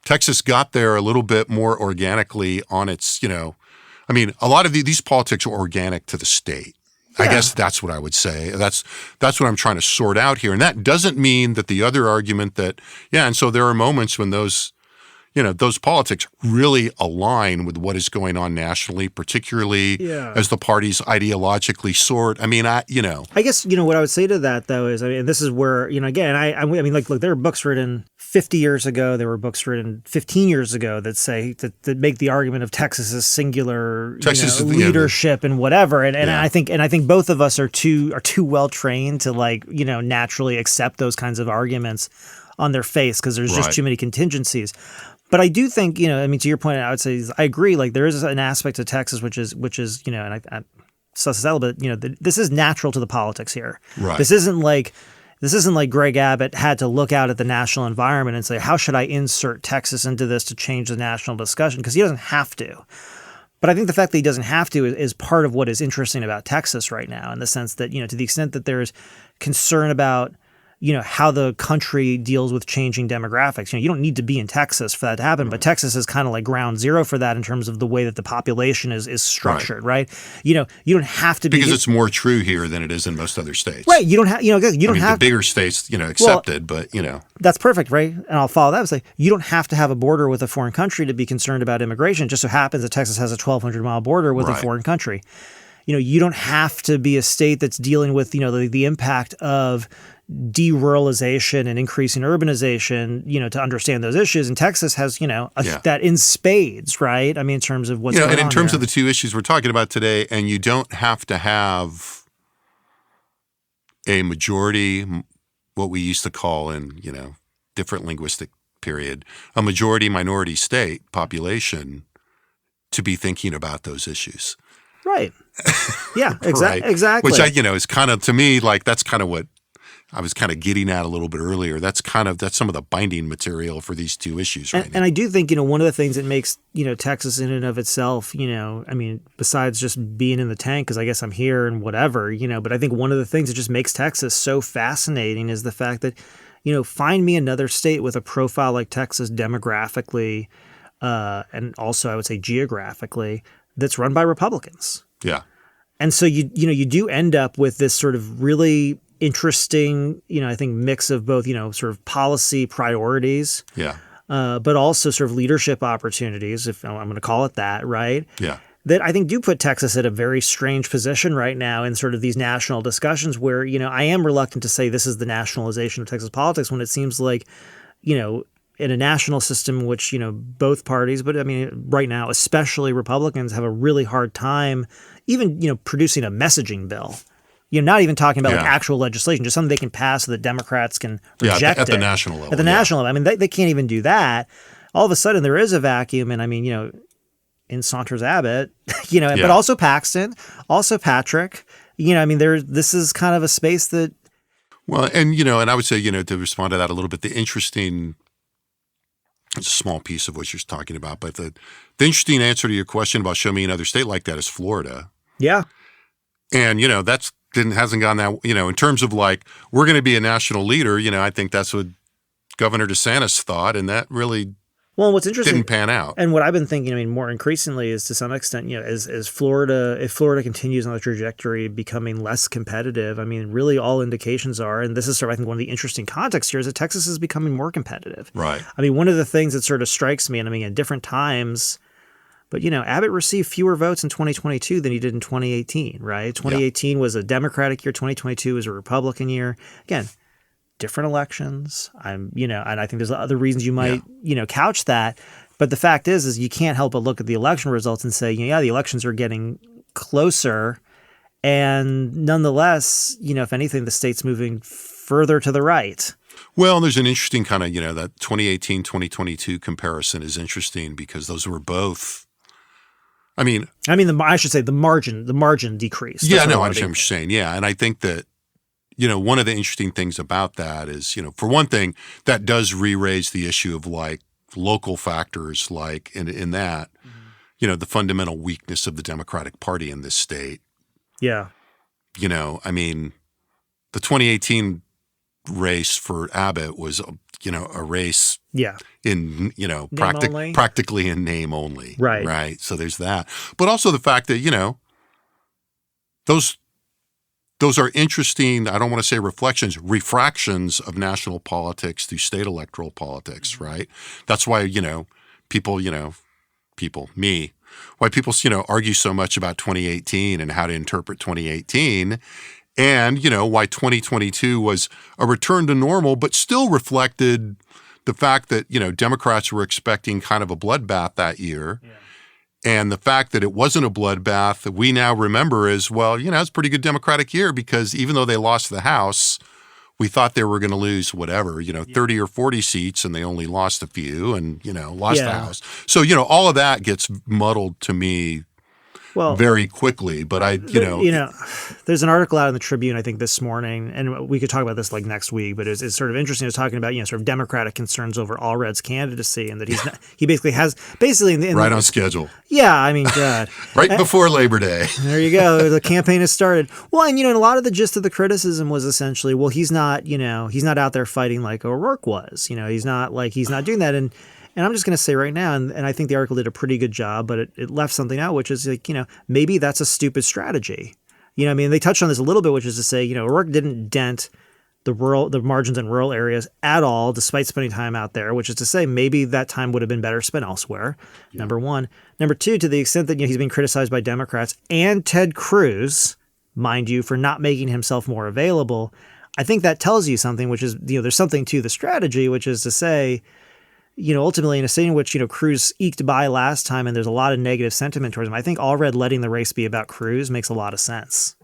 Texas got there a little bit more organically on its, I mean, a lot of these politics are organic to the state. I guess that's what I would say. That's what I'm trying to sort out here. And that doesn't mean that the other argument that, and so there are moments when those politics really align with what is going on nationally, particularly as the parties ideologically sort. I mean, I guess, what I would say to that, though, is, I mean, this is where, again, I mean, like, look, there are books written 50 years ago. There were books written 15 years ago that say that make the argument of Texas's singular leadership and whatever. And I think both of us are too well trained to, like, naturally accept those kinds of arguments on their face because there's just too many contingencies. But I do think, I mean, to your point, I would say I agree. Like, there is an aspect of Texas which is, and I suss this out a little bit. This is natural to the politics here. Right. This isn't like Greg Abbott had to look out at the national environment and say, how should I insert Texas into this to change the national discussion? Because he doesn't have to. But I think the fact that he doesn't have to is part of what is interesting about Texas right now, in the sense that, to the extent that there's concern about how the country deals with changing demographics. You don't need to be in Texas for that to happen, but Texas is kind of like ground zero for that in terms of the way that the population is structured, right? You don't have to be, because it's more true here than it is in most other states, right? You don't have, the bigger states, accepted, but that's perfect, right? And I'll follow that and say you don't have to have a border with a foreign country to be concerned about immigration. It just so happens that Texas has a 1,200-mile border with a foreign country. You don't have to be a state that's dealing with the impact of deruralization and increasing urbanization, to understand those issues. And Texas has, that in spades, right? I mean, in terms of what's going on and in terms there. of the two issues we're talking about today, and you don't have to have a majority, what we used to call in, different linguistic period, a majority minority state population to be thinking about those issues. Right. Yeah, right? Exactly. Which is kind of, to me, like, that's kind of what I was kind of getting at a little bit earlier. That's some of the binding material for these two issues right now. And I do think, one of the things that makes, Texas in and of itself, I mean, besides just being in the tank, because I guess I'm here and whatever, but I think one of the things that just makes Texas so fascinating is the fact that, find me another state with a profile like Texas demographically, and also I would say geographically, that's run by Republicans. Yeah. And so you do end up with this sort of really interesting, I think mix of both, sort of policy priorities, but also sort of leadership opportunities, if I'm going to call it that, right? Yeah. That I think do put Texas at a very strange position right now in sort of these national discussions where, I am reluctant to say this is the nationalization of Texas politics when it seems like, in a national system, which, both parties, but I mean, right now, especially Republicans, have a really hard time even, producing a messaging bill. Not even talking about like actual legislation, just something they can pass so that Democrats can reject at it. the national level. At the national level. I mean, they can't even do that. All of a sudden, there is a vacuum. And I mean, in Saunders Abbott, but also Paxton, also Patrick, I mean, this is kind of a space that. Well, and, and I would say, to respond to that a little bit, it's a small piece of what you're talking about, but the interesting answer to your question about show me another state like that is Florida. Yeah. And, hasn't gone that, in terms of like, we're going to be a national leader, I think that's what Governor DeSantis thought. And that really what's interesting didn't pan out. And what I've been thinking, more increasingly is to some extent, is Florida, if Florida continues on the trajectory becoming less competitive, I mean, really all indications are, and this is sort of, I think, one of the interesting contexts here is that Texas is becoming more competitive. Right. I mean, one of the things that sort of strikes me, and I mean, at different times, but, Abbott received fewer votes in 2022 than he did in 2018, right? 2018 was a Democratic year. 2022 was a Republican year. Again, different elections. And I think there's other reasons you might, couch that. But the fact is you can't help but look at the election results and say, the elections are getting closer. And nonetheless, if anything, the state's moving further to the right. Well, there's an interesting kind of, that 2018, 2022 comparison is interesting because those were both. I mean, I should say the margin decreased. Yeah, no, I understand what you're saying. Yeah. And I think that, one of the interesting things about that is, for one thing, that does re-raise the issue of like local factors, like in that, the fundamental weakness of the Democratic Party in this state, Yeah. You know, I mean, the 2018 race for Abbott was, a race Yeah. in, only? practically in name only. Right. Right. So there's that. But also the fact that, those are interesting, I don't want to say refractions of national politics through state electoral politics, right? That's why, people, why people, argue so much about 2018 and how to interpret 2018, and, why 2022 was a return to normal, but still reflected the fact that, Democrats were expecting kind of a bloodbath that year. Yeah. And the fact that it wasn't a bloodbath that we now remember as, well, it's a pretty good Democratic year, because even though they lost the House, we thought they were going to lose 30 or 40 seats, and they only lost a few and, lost the House. So, all of that gets muddled to me very quickly. But there's an article out in the Tribune, I think, this morning, and we could talk about this like next week, but it's sort of interesting. It's talking about, sort of Democratic concerns over Allred's candidacy, and that he basically has right on schedule. Yeah. I mean, God. Right before Labor Day. There you go. The campaign has started. Well, and, a lot of the gist of the criticism was essentially, well, he's not out there fighting like O'Rourke was. He's not doing that. And I'm just going to say right now, and I think the article did a pretty good job, but it left something out, which is like, maybe that's a stupid strategy. They touched on this a little bit, which is to say, O'Rourke didn't dent the margins in rural areas at all, despite spending time out there, which is to say maybe that time would have been better spent elsewhere, number one. Number two, to the extent that he's being criticized by Democrats and Ted Cruz, mind you, for not making himself more available, I think that tells you something, which is, there's something to the strategy, which is to say, ultimately in a state in which, Cruz eked by last time and there's a lot of negative sentiment towards him, I think Allred letting the race be about Cruz makes a lot of sense.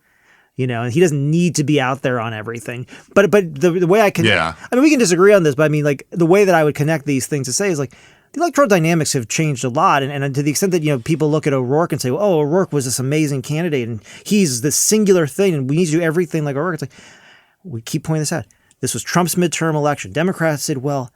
And he doesn't need to be out there on everything. But the way I can, I mean, we can disagree on this, but I mean, like, the way that I would connect these things to say is like, the electoral dynamics have changed a lot. And to the extent that, people look at O'Rourke and say, well, O'Rourke was this amazing candidate and he's this singular thing and we need to do everything like O'Rourke. It's like, we keep pointing this out. This was Trump's midterm election. Democrats did well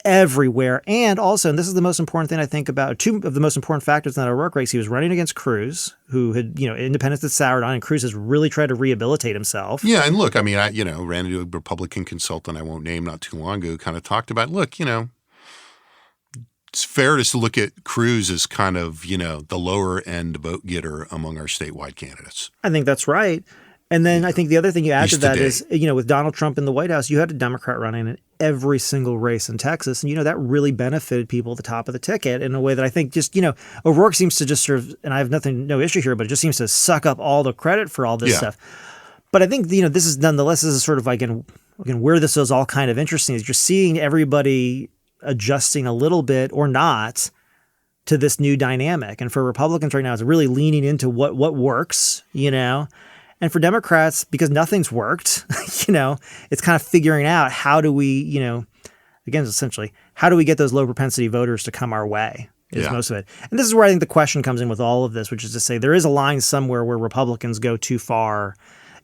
everywhere. And also, and this is the most important thing I think about, two of the most important factors in that O'Rourke race, he was running against Cruz, who had, independents had soured on, and Cruz has really tried to rehabilitate himself. Yeah, and look, I mean, I ran into a Republican consultant I won't name not too long ago, kind of talked about, look, it's fair to look at Cruz as kind of, the lower end vote getter among our statewide candidates. I think that's right. And then I think the other thing you add to that is, with Donald Trump in the White House, you had a Democrat running in every single race in Texas. And, that really benefited people at the top of the ticket in a way that I think just, O'Rourke seems to just sort of, and I have no issue here, but it just seems to suck up all the credit for all this stuff. But I think, this is nonetheless, this is sort of like, again, where this is all kind of interesting is you're seeing everybody adjusting a little bit or not to this new dynamic. And for Republicans right now, it's really leaning into what works, And for Democrats, because nothing's worked, it's kind of figuring out how do we, again, essentially, how do we get those low propensity voters to come our way is most of it. And this is where I think the question comes in with all of this, which is to say there is a line somewhere where Republicans go too far.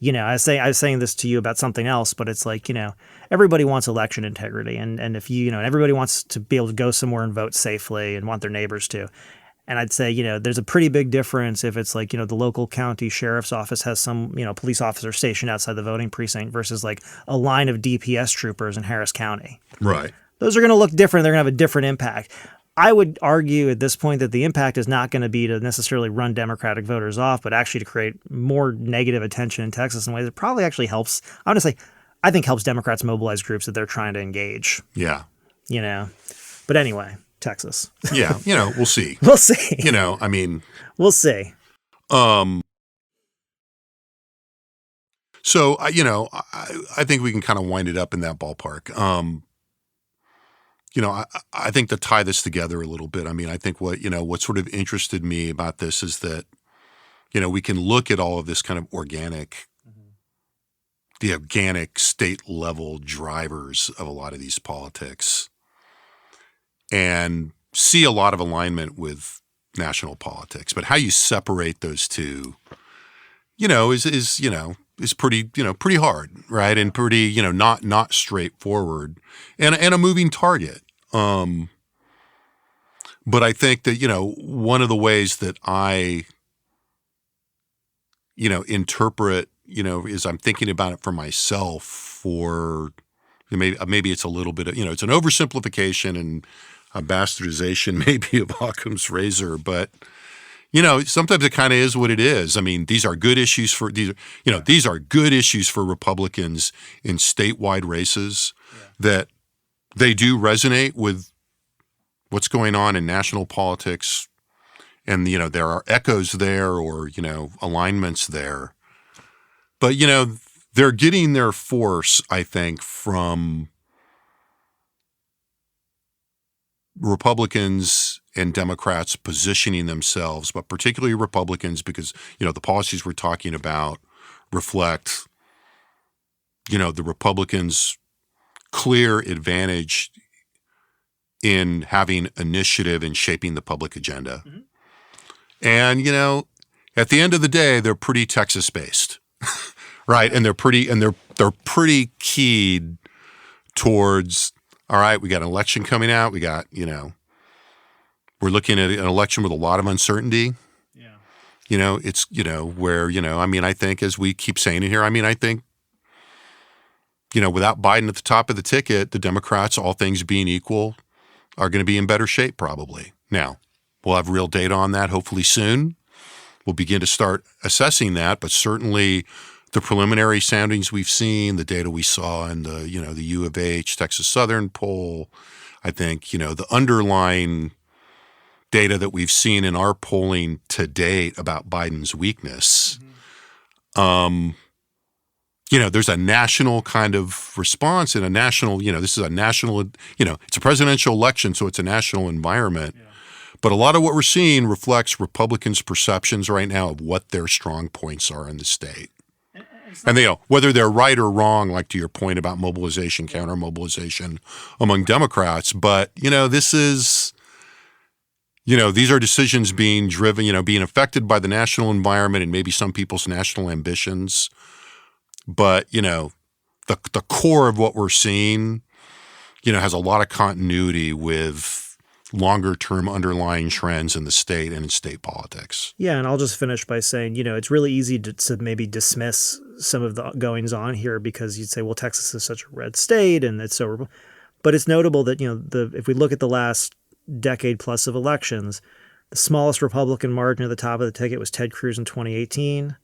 I was saying this to you about something else, but it's like, everybody wants election integrity. And if and everybody wants to be able to go somewhere and vote safely and want their neighbors to. And I'd say, there's a pretty big difference if it's like, the local county sheriff's office has some, police officer stationed outside the voting precinct versus like a line of DPS troopers in Harris County. Right. Those are going to look different. They're going to have a different impact. I would argue at this point that the impact is not going to be to necessarily run Democratic voters off, but actually to create more negative attention in Texas in ways that probably actually helps. Honestly, I think helps Democrats mobilize groups that they're trying to engage. Yeah. But anyway. Texas. Yeah, we'll see. We'll see. We'll see. So, I think we can kind of wind it up in that ballpark. I think to tie this together a little bit, I think what sort of interested me about this is that, we can look at all of this kind of the organic state level drivers of a lot of these politics and see a lot of alignment with national politics. But how you separate those two, is pretty, pretty hard, right? And pretty, not straightforward and a moving target. But I think that, one of the ways that I interpret, as I'm thinking about it for myself, for maybe it's a little bit of, it's an oversimplification and a bastardization maybe of Occam's razor, but sometimes it kind of is what it is. I mean, these are good issues for these are good issues for Republicans in statewide races that they do resonate with what's going on in national politics, and there are echoes there or alignments there, but they're getting their force, I think, from Republicans and Democrats positioning themselves, but particularly Republicans, because, the policies we're talking about reflect, the Republicans' clear advantage in having initiative and shaping the public agenda. Mm-hmm. And, at the end of the day, they're pretty Texas-based, right? And they're pretty keyed towards, all right, we got an election coming out. We got, we're looking at an election with a lot of uncertainty. Yeah. It's, where, I think, as we keep saying it here, I think, without Biden at the top of the ticket, the Democrats, all things being equal, are going to be in better shape probably. Now, we'll have real data on that hopefully soon. We'll begin to start assessing that, but certainly the preliminary soundings we've seen, the data we saw in the, the U of H, Texas Southern poll, I think, the underlying data that we've seen in our polling to date about Biden's weakness, there's a national kind of response and a national, this is a national, it's a presidential election, so it's a national environment. Yeah. But a lot of what we're seeing reflects Republicans' perceptions right now of what their strong points are in the state. And whether they're right or wrong, like to your point about mobilization, counter mobilization among Democrats, but this is, these are decisions being driven, being affected by the national environment and maybe some people's national ambitions. But the core of what we're seeing, has a lot of continuity with longer term underlying trends in the state and in state politics. Yeah, and I'll just finish by saying, it's really easy to maybe dismiss some of the goings on here because you'd say, well, Texas is such a red state and it's so, but it's notable that, if we look at the last decade plus of elections, the smallest Republican margin at the top of the ticket was Ted Cruz in 2018.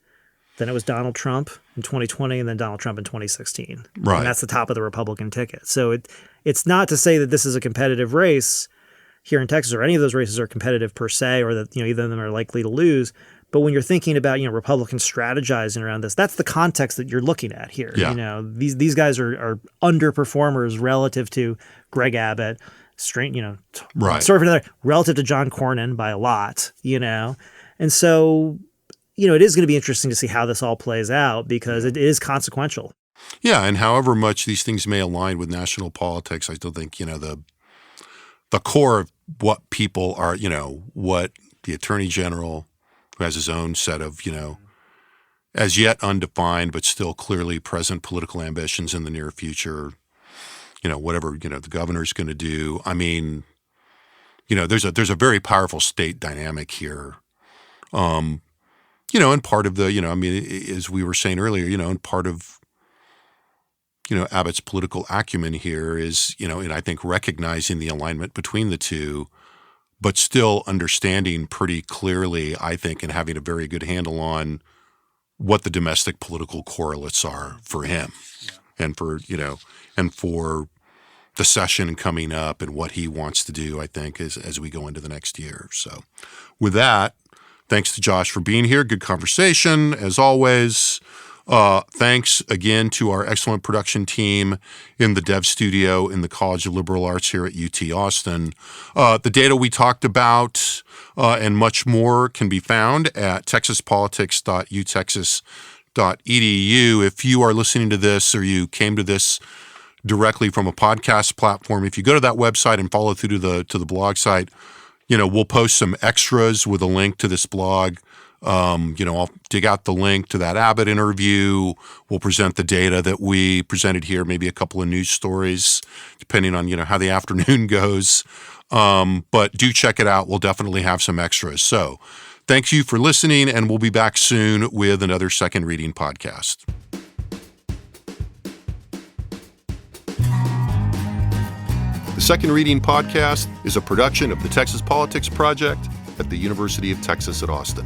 Then it was Donald Trump in 2020 and then Donald Trump in 2016. Right. And that's the top of the Republican ticket. So it's not to say that this is a competitive race here in Texas or any of those races are competitive per se or that, either of them are likely to lose. But when you're thinking about, Republicans strategizing around this, that's the context that you're looking at here. Yeah. These guys are underperformers relative to Greg Abbott, right. sort of another, relative to John Cornyn by a lot, And so, it is going to be interesting to see how this all plays out because it is consequential. Yeah, and however much these things may align with national politics, I still think, the core of what people are, what the Attorney General, who has his own set of, as yet undefined but still clearly present political ambitions in the near future, whatever, the governor's going to do. I mean, there's a very powerful state dynamic here. And part of the, as we were saying earlier, and part of, Abbott's political acumen here is, and I think recognizing the alignment between the two, but still understanding pretty clearly, I think, and having a very good handle on what the domestic political correlates are for him and for, and for the session coming up and what he wants to do, I think, as we go into the next year. So with that, thanks to Josh for being here. Good conversation, as always. Thanks again to our excellent production team in the Dev Studio in the College of Liberal Arts here at UT Austin. The data we talked about and much more can be found at texaspolitics.utexas.edu. If you are listening to this or you came to this directly from a podcast platform, if you go to that website and follow through to the blog site, we'll post some extras with a link to this blog. I'll dig out the link to that Abbott interview. We'll present the data that we presented here, maybe a couple of news stories, depending on, how the afternoon goes. But do check it out. We'll definitely have some extras. So Thank you for listening, and we'll be back soon with another Second Reading podcast. The Second Reading podcast is a production of the Texas Politics Project at the University of Texas at Austin.